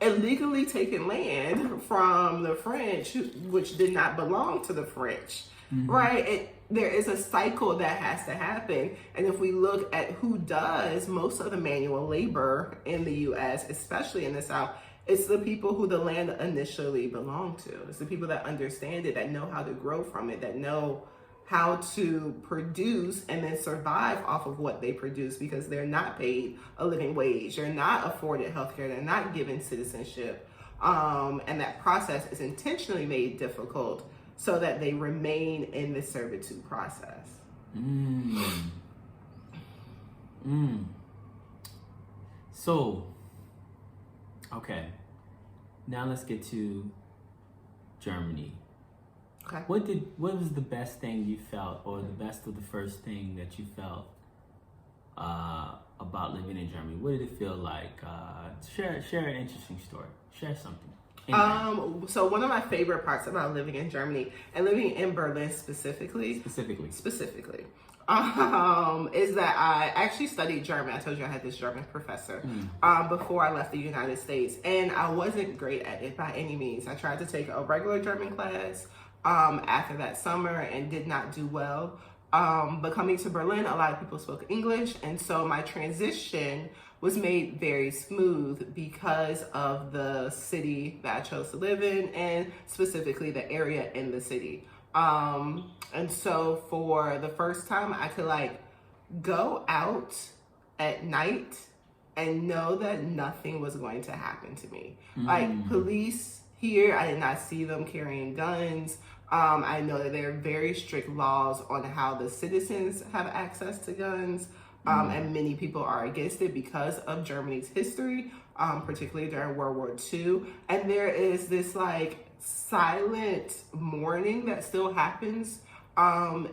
illegally taking land from the French, which did not belong to the French, right? There is a cycle that has to happen. And if we look at who does most of the manual labor in the U.S., especially in the South, it's the people who the land initially belonged to. It's the people that understand it, that know how to grow from it, that know how to produce and then survive off of what they produce, because they're not paid a living wage, they're not afforded healthcare, they're not given citizenship. And that process is intentionally made difficult so that they remain in the servitude process. So, okay, now let's get to Germany. Okay. What was the best thing you felt, or the best of the first thing that you felt about living in Germany? What did it feel like? Share an interesting story. Share something. So one of my favorite parts about living in Germany, and living in Berlin specifically, is that I actually studied German. I told you I had this German professor before I left the United States, and I wasn't great at it by any means. I tried to take a regular German class after that summer and did not do well. But coming to Berlin, a lot of people spoke English, and so my transition was made very smooth because of the city that I chose to live in, and specifically the area in the city. And so for the first time, I could go out at night and know that nothing was going to happen to me. Like, police here, I did not see them carrying guns. I know that there are very strict laws on how the citizens have access to guns. And many people are against it because of Germany's history, particularly during World War II. And there is this silent mourning that still happens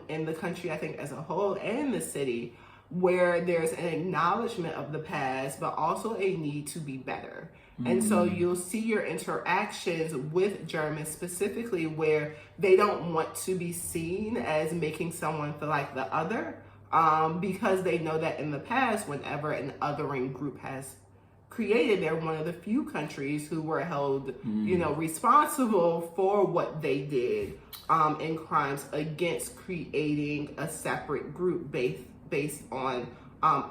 in the country, I think, as a whole, and the city, where there's an acknowledgement of the past, but also a need to be better. And so you'll see your interactions with Germans specifically where they don't want to be seen as making someone feel like the other, because they know that in the past, whenever an othering group has created, they're one of the few countries who were held, responsible for what they did in crimes against creating a separate group based on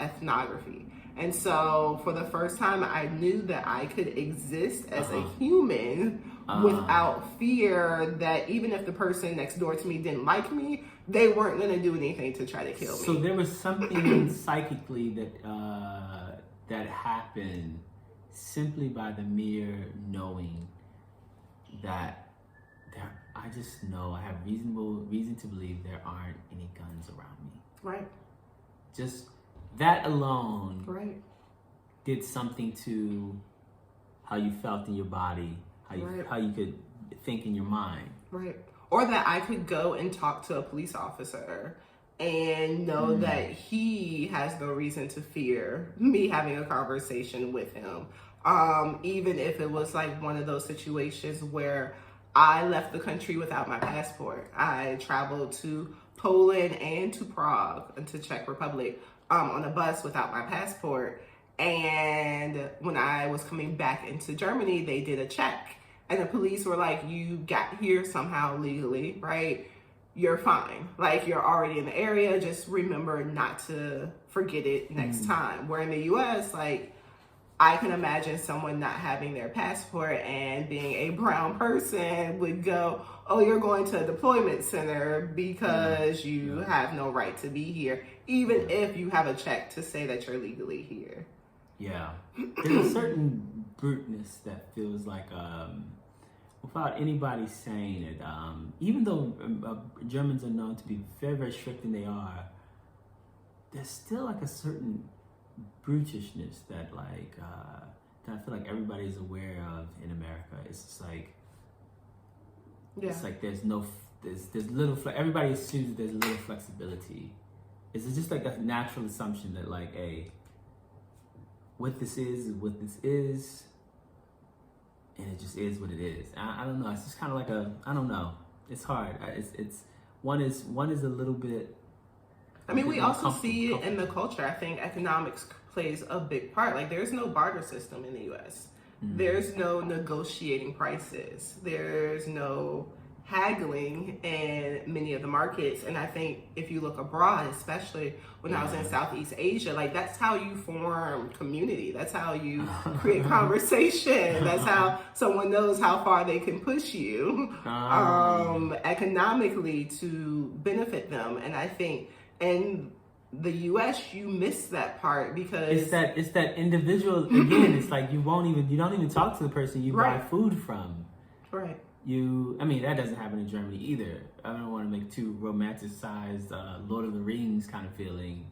ethnography. And so for the first time, I knew that I could exist as a human without fear that even if the person next door to me didn't like me, they weren't going to do anything to try to kill me. So there was something psychically that happened simply by the mere knowing that I just know I have reason to believe there aren't any guns around me. Right. Just that alone Right. did something to how you felt in your body, how you could think in your mind. Right. Or that I could go and talk to a police officer and know that he has no reason to fear me having a conversation with him. Even if it was like one of those situations where I left the country without my passport. I traveled to Poland and to Prague and to Czech Republic on a bus without my passport. And when I was coming back into Germany, they did a check. And the police were like, you got here somehow legally, right? You're fine. Like, you're already in the area. Just remember not to forget it next time. Where in the US, like, I can imagine someone not having their passport and being a brown person would go, oh, you're going to a deployment center because you have no right to be here, even if you have a check to say that you're legally here. Yeah. There's a certain bruteness that feels like, without anybody saying it, even though Germans are known to be very, very strict, and they are, there's still like a certain brutishness that that I feel like everybody's aware of in America. It's just like, it's like there's little, everybody assumes that there's little flexibility. It's just like a natural assumption that like, hey, what this is what this is, and it just is what it is. I don't know. It's just kind of like I don't know. It's hard. It's one is a little bit. I mean, we also see it in the culture. I think economics plays a big part. Like, there's no barter system in the U.S. There's no negotiating prices. There's no haggling in many of the markets. And I think if you look abroad, especially when I was in Southeast Asia, like, that's how you form community. That's how you create conversation. That's how someone knows how far they can push you economically to benefit them. And I think in the U.S., you miss that part because it's that individual again. It's like you don't even talk to the person you buy food from. Right. I mean, that doesn't happen in Germany either. I don't want to make too romanticized Lord of the Rings kind of feeling.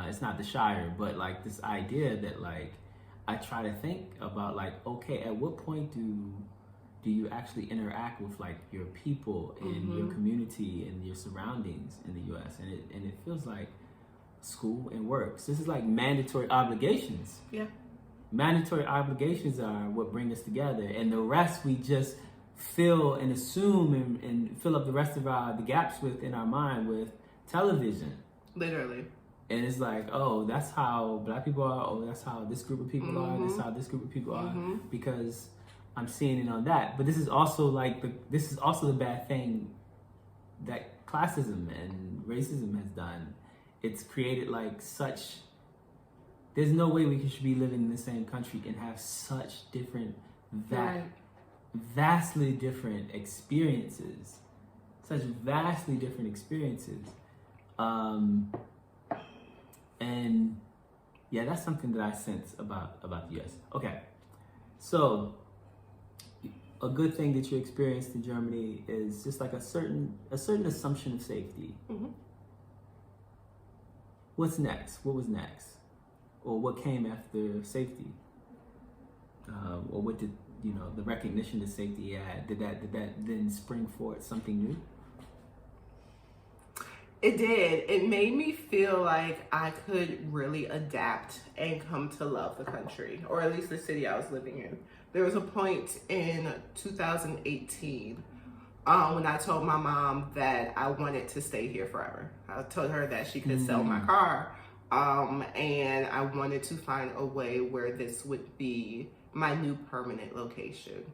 It's not the Shire, but like this idea that like I try to think about like, okay, at what point do you actually interact with like your people and your community and your surroundings in the U.S. and it feels like school and work. So this is like mandatory obligations. Yeah. Mandatory obligations are what bring us together, and the rest we just fill and assume and fill up the rest of the gaps in our mind with television. Literally. And it's like, oh, that's how Black people are. Oh, that's how this group of people are. This is how this group of people are. Because I'm seeing it on that. But this is also the bad thing that classism and racism has done. It's created like such. There's no way we should be living in the same country and have such different, vastly different experiences. Such vastly different experiences. And yeah, that's something that I sense about the US. Okay, so a good thing that you experienced in Germany is just like a certain assumption of safety. What's next? What was next? Or what came after safety? Or what did the recognition that safety had? Did that then spring forth something new? It did. It made me feel like I could really adapt and come to love the country, or at least the city I was living in. There was a point in 2018 when I told my mom that I wanted to stay here forever. I told her that she could sell my car, and I wanted to find a way where this would be my new permanent location.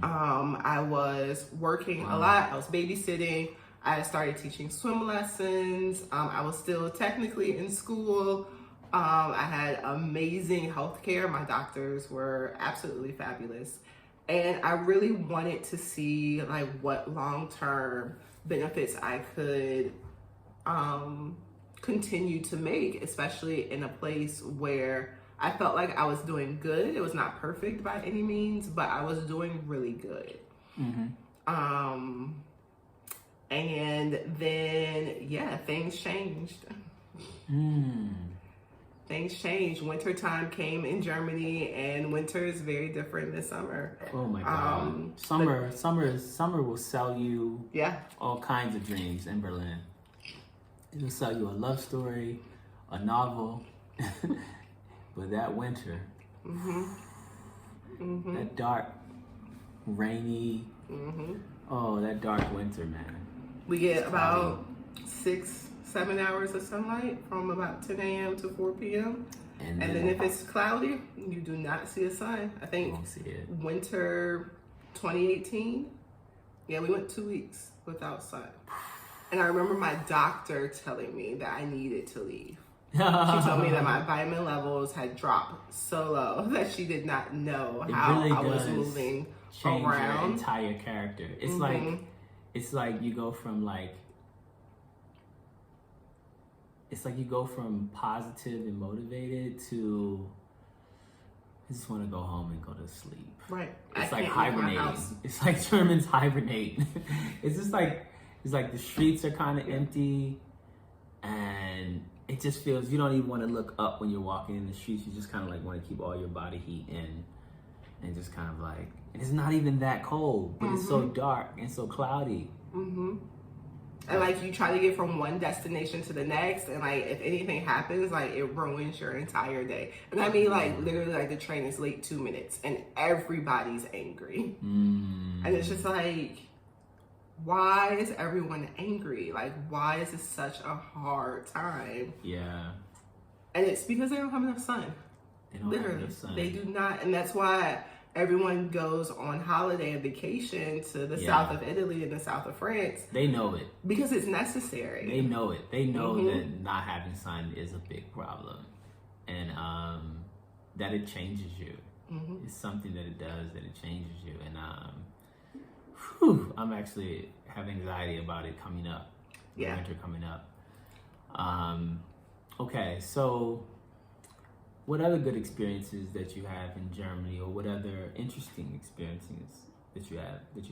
I was working a lot. I was babysitting. I started teaching swim lessons. I was still technically in school. I had amazing health care. My doctors were absolutely fabulous. And I really wanted to see like what long-term benefits I could continue to make, especially in a place where I felt like I was doing good. It was not perfect by any means, but I was doing really good. And then, yeah, things changed. Things changed. Wintertime came in Germany, and winter is very different than summer. Oh my God. Summer will sell you all kinds of dreams in Berlin. It'll sell you a love story, a novel. But that winter, that dark, rainy, that dark winter, man. We get about 6-7 hours of sunlight from about 10 a.m. to 4 p.m. And then if it's cloudy, you do not see a sun. I think winter 2018, we went 2 weeks without sun. And I remember my doctor telling me that I needed to leave. She told me that my vitamin levels had dropped so low that she did not know how really I was moving change around. Your entire character. It's like you go from you go from positive and motivated to I just want to go home and go to sleep. Right. It's like hibernating. It's like Germans hibernate. It's like the streets are kind of empty, and it just feels you don't even want to look up when you're walking in the streets. You just kind of like want to keep all your body heat in, and just kind of like and it's not even that cold, but it's so dark and so cloudy. And like you try to get from one destination to the next, and like if anything happens, like it ruins your entire day. And I mean, like literally, like the train is late 2 minutes, and everybody's angry, and it's just like, why is everyone angry? Like, why is this such a hard time? Yeah. And it's because they don't have enough sun. They don't have enough sun. They do not, and that's why everyone goes on holiday and vacation to the south of Italy and the south of France. They know it. Because it's necessary. They know it. They know that not having sun is a big problem. And that it changes you. It's something that it does, that it changes you. And I'm actually have anxiety about it coming up. Winter coming up. Okay, so what other good experiences that you have in Germany, or what other interesting experiences that you had in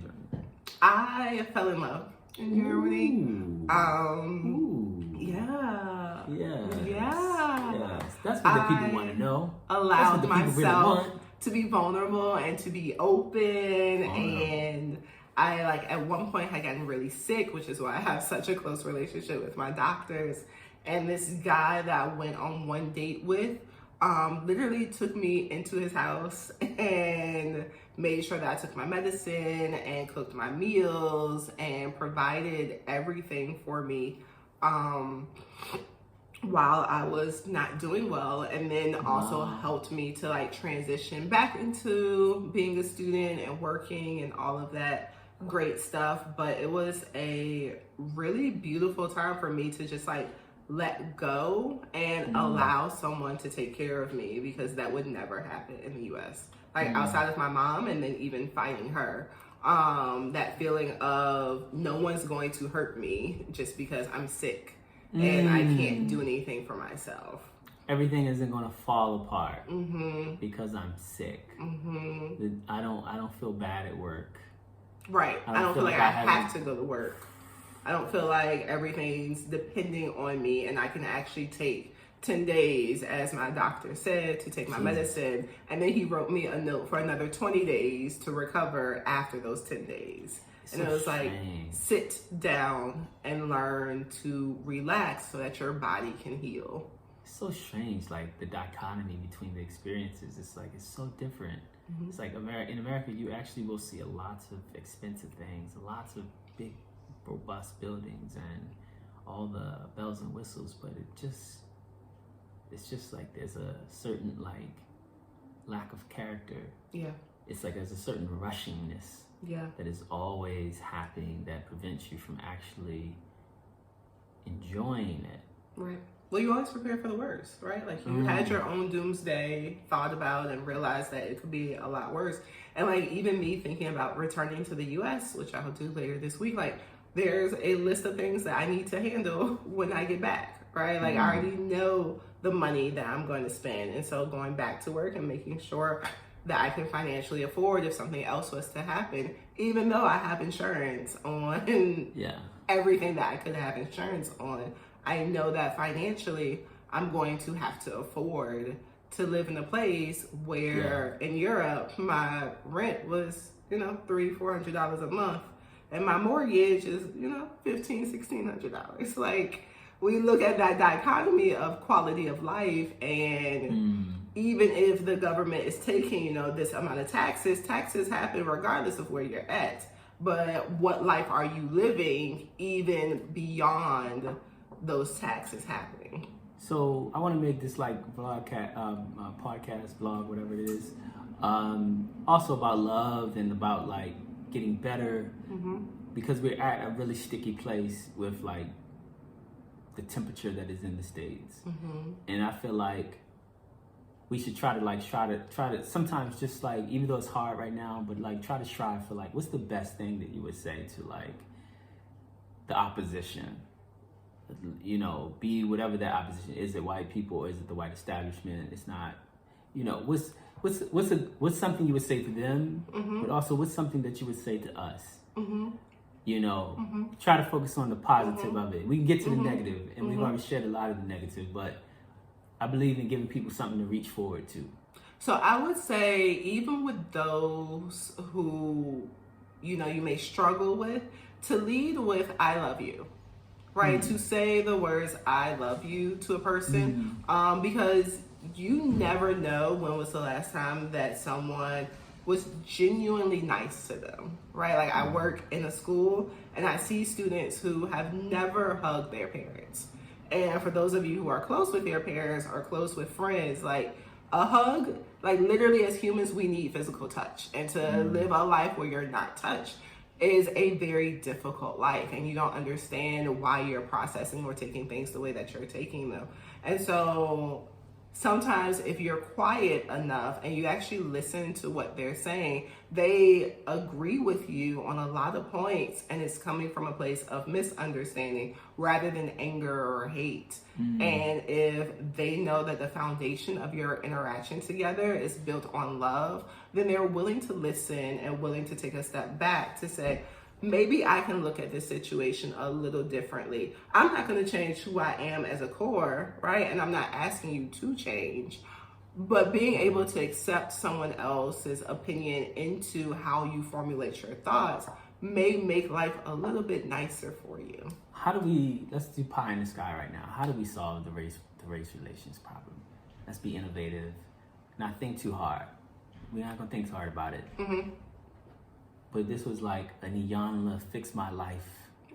Germany? I fell in love in Germany. Yes. That's what the people want to know. Allowed myself to be vulnerable and to be open, and I like at one point had gotten really sick, which is why I have such a close relationship with my doctors. And this guy that I went on one date with literally took me into his house and made sure that I took my medicine and cooked my meals and provided everything for me while I was not doing well, and then also helped me to like transition back into being a student and working and all of that great stuff. But it was a really beautiful time for me to just like let go and allow someone to take care of me, because that would never happen in the US. Like outside of my mom, and then even fighting her, that feeling of no one's going to hurt me just because I'm sick and I can't do anything for myself. Everything isn't going to fall apart because I'm sick. I don't feel bad at work. Right. I don't feel like I have to go to work. I don't feel like everything's depending on me, and I can actually take 10 days, as my doctor said, to take my medicine. And then he wrote me a note for another 20 days to recover after those 10 days. And it was like, sit down and learn to relax so that your body can heal. It's so strange, like the dichotomy between the experiences. It's like, it's so different. It's like in America, you actually will see lots of expensive things, lots of big, robust buildings and all the bells and whistles, but it's just like there's a certain like lack of character. It's like there's a certain rushingness that is always happening that prevents you from actually enjoying it. Right. Well, you always prepare for the worst, right? Like you had your own doomsday, thought about and realized that it could be a lot worse. And like even me thinking about returning to the US, which I'll do later this week, like there's a list of things that I need to handle when I get back, right? Like I already know the money that I'm going to spend. And so going back to work and making sure that I can financially afford if something else was to happen, even though I have insurance on everything that I could have insurance on. I know that financially I'm going to have to afford to live in a place where in Europe my rent was, $300-400 a month, and my mortgage is, $1,500-1,600. Like, we look at that dichotomy of quality of life, and even if the government is taking, this amount of taxes happen regardless of where you're at. But what life are you living even beyond those taxes happening? So I want to make this like podcast, vlog, whatever it is. Also about love and about like getting better, because we're at a really sticky place with like the temperature that is in the States, and I feel like we should try to sometimes just like, even though it's hard right now, but like try to strive for like, what's the best thing that you would say to like the opposition? Be whatever that opposition is. It white people or is it the white establishment? It's not. What's something you would say to them, but also what's something that you would say to us? Try to focus on the positive of it. We can get to the negative, and we've already shared a lot of the negative, but I believe in giving people something to reach forward to. So I would say, even with those who, you may struggle with, to lead with "I love you," right? To say the words "I love you" to a person, because you never know when was the last time that someone was genuinely nice to them, right? Like, I work in a school and I see students who have never hugged their parents. And for those of you who are close with your parents or close with friends, like, a hug, like, literally as humans, we need physical touch. And to live a life where you're not touched is a very difficult life, and you don't understand why you're processing or taking things the way that you're taking them. And so sometimes if you're quiet enough and you actually listen to what they're saying, they agree with you on a lot of points, and it's coming from a place of misunderstanding rather than anger or hate. And if they know that the foundation of your interaction together is built on love, then they're willing to listen and willing to take a step back to say, maybe I can look at this situation a little differently. I'm not going to change who I am as a core, right? And I'm not asking you to change, but being able to accept someone else's opinion into how you formulate your thoughts may make life a little bit nicer for you. Let's do pie in the sky right now. How do we solve the race relations problem? Let's be innovative, not think too hard. We're not going to think too hard about it. But this was like a Niyanla, fix my life,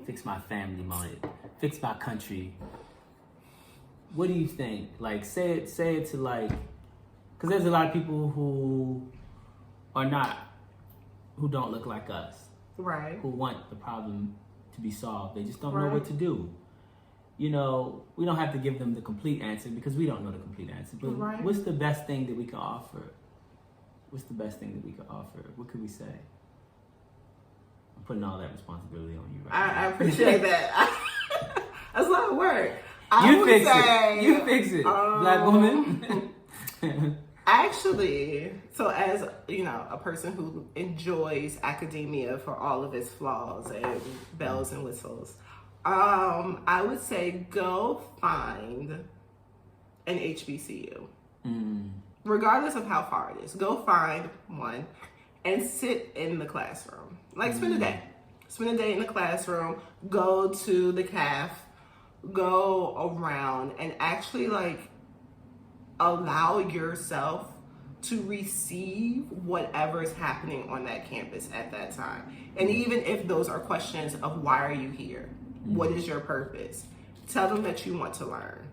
fix my family moment, fix my country. What do you think? Like, say it to like, because there's a lot of people who don't look like us. Right. Who want the problem to be solved. They just don't know what to do. We don't have to give them the complete answer because we don't know the complete answer. But what's the best thing that we can offer? What's the best thing that we can offer? What could we say? I'm putting all that responsibility on you right now. I appreciate that. That's a lot of work. You fix it, Black woman. Actually, so as, a person who enjoys academia for all of its flaws and bells and whistles, I would say go find an HBCU. Regardless of how far it is. Go find one and sit in the classroom. Like, spend a day. Spend a day in the classroom. Go to the CAF. Go around and actually, like, allow yourself to receive whatever is happening on that campus at that time. And even if those are questions of why are you here? What is your purpose? Tell them that you want to learn.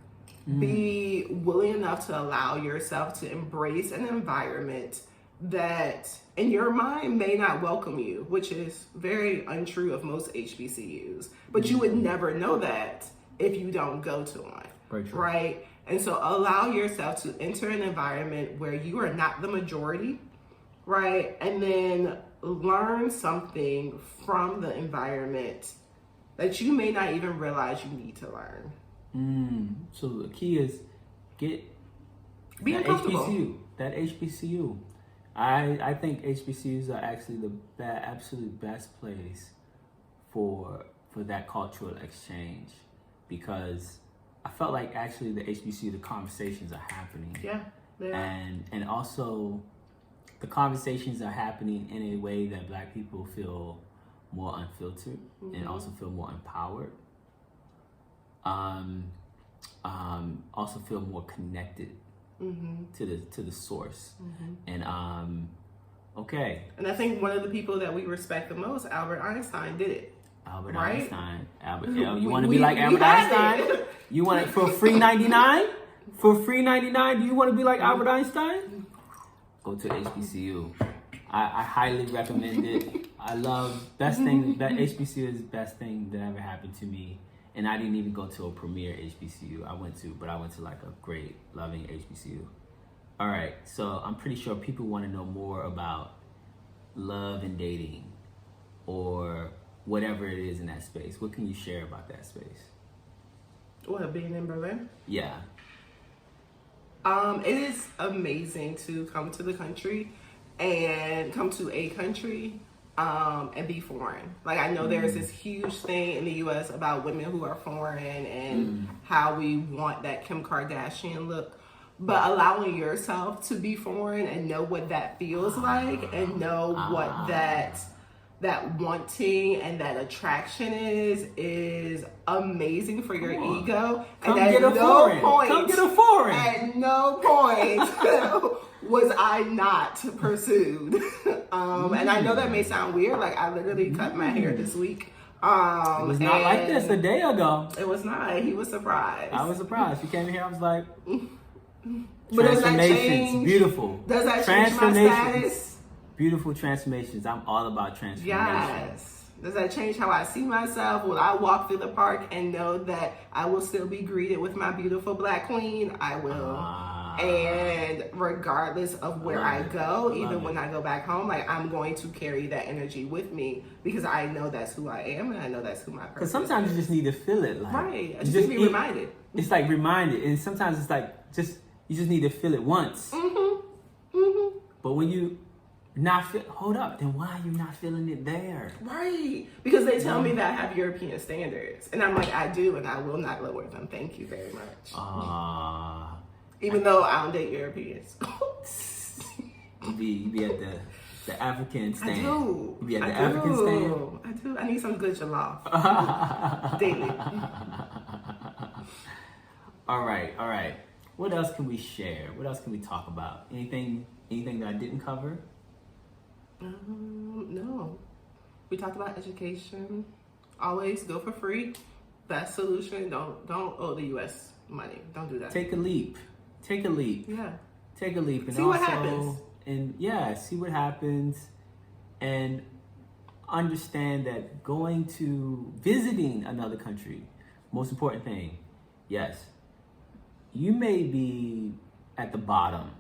Be willing enough to allow yourself to embrace an environment that in your mind may not welcome you, which is very untrue of most HBCUs. But you would never know that if you don't go to one. Very true. Right? And so allow yourself to enter an environment where you are not the majority, right? And then learn something from the environment that you may not even realize you need to learn. So the key is get Be uncomfortable. That HBCU. I think HBCUs are actually the absolute best place for that cultural exchange, because I felt like actually the HBCU, the conversations are happening. Yeah. And also the conversations are happening in a way that Black people feel more unfiltered and also feel more empowered. Also feel more connected to the source. And okay. And I think one of the people that we respect the most, Albert Einstein, did it. Albert Right? Einstein. You want to be like Albert Einstein? You want it for free 99? For free 99, do you want to be like Albert Einstein? Go to HBCU. I highly recommend it. I love best thing that HBCU is the best thing that ever happened to me. And I didn't even go to a premier HBCU. I went to like a great, loving HBCU. All right, so I'm pretty sure people want to know more about love and dating, or whatever it is in that space. What can you share about that space? What, being in Berlin? Yeah. It is amazing to come to the country and come to a country and be foreign. Like, I know there's this huge thing in the US about women who are foreign and how we want that Kim Kardashian look. But allowing yourself to be foreign and know what that feels like, and know what that wanting and that attraction is amazing for your ego. Come and get a foreign. Come get a foreign. At no point was I not pursued. And I know that may sound weird. Like, I literally cut my hair this week. It was not like this a day ago. It was not. He was surprised. I was surprised. She came here. I was like, But does that transformations, change? beautiful. Does that change my status? Beautiful transformations. I'm all about transformation. Yes. Does that change how I see myself? Will I walk through the park and know that I will still be greeted with my beautiful Black queen? I will. And regardless of where I go, even when I go back home, like, I'm going to carry that energy with me, because I know that's who I am, and I know that's who my purpose is. Because sometimes you just need to feel it. Like, right. I just need to be reminded. It's like reminded. And sometimes it's like you just need to feel it once. But when you not feel, hold up, then why are you not feeling it there? Right. Because they tell me that I have European standards. And I'm like, I do, and I will not lower them. Thank you very much. Even though I don't date Europeans. You be at the African stand. I do. You be at the African stand? I do. I need some good jollof. Daily. All right. What else can we share? What else can we talk about? Anything that I didn't cover? No. We talked about education. Always go for free. Best solution. Don't owe the US money. Don't do that. Take a leap. Yeah. Take a leap. And see what happens. And see what happens. And understand that visiting another country, most important thing, yes, you may be at the bottom,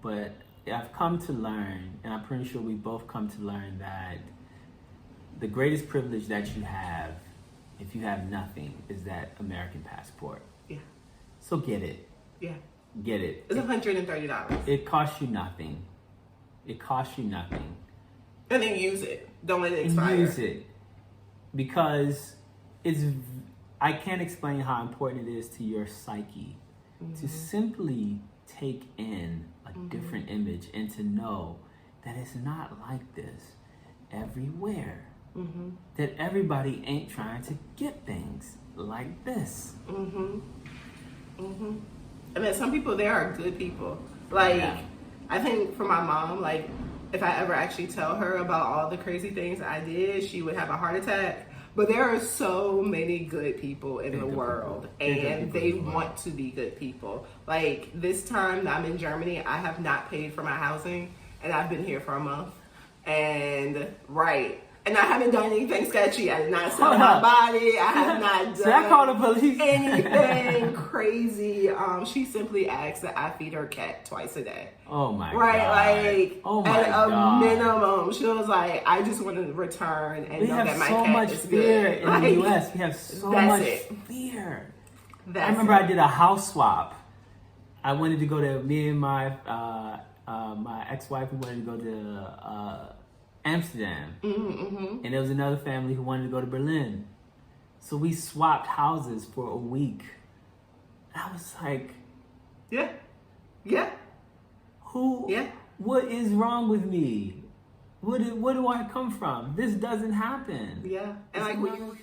but I've come to learn, and I'm pretty sure we both come to learn, that the greatest privilege that you have, if you have nothing, is that American passport. Yeah. So get it. Yeah. Get it. It's $130. It costs you nothing. And then use it. Don't let it expire. Use it. Because I can't explain how important it is to your psyche to simply take in a different image, and to know that it's not like this everywhere. That everybody ain't trying to get things like this. And then some people there are good people. Like, I think for my mom, like, if I ever actually tell her about all the crazy things I did, she would have a heart attack. But there are so many good people in the world, and they want to be good people. Like, this time that I'm in Germany, I have not paid for my housing, and I've been here for a month. And I haven't done anything sketchy. I did not sell my body. I have not done anything crazy. She simply asked that I feed her cat twice a day. Oh my God. Like, at a minimum, she was like, I just want to return and know that my cat is good. We have so much fear in the U.S. We have so much fear. I remember I did a house swap, I wanted to go to, me and my my ex-wife, we wanted to go to Amsterdam. And there was another family who wanted to go to Berlin. So we swapped houses for a week. I was like, Yeah. What is wrong with me? Where do I come from? This doesn't happen. Yeah. And like when you...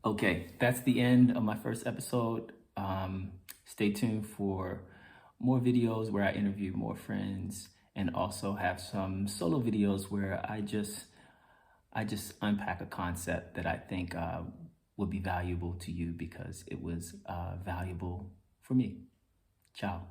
Okay, that's the end of my first episode. Stay tuned for more videos where I interview more friends, and also have some solo videos where I just unpack a concept that I think would be valuable to you because it was valuable for me. Ciao.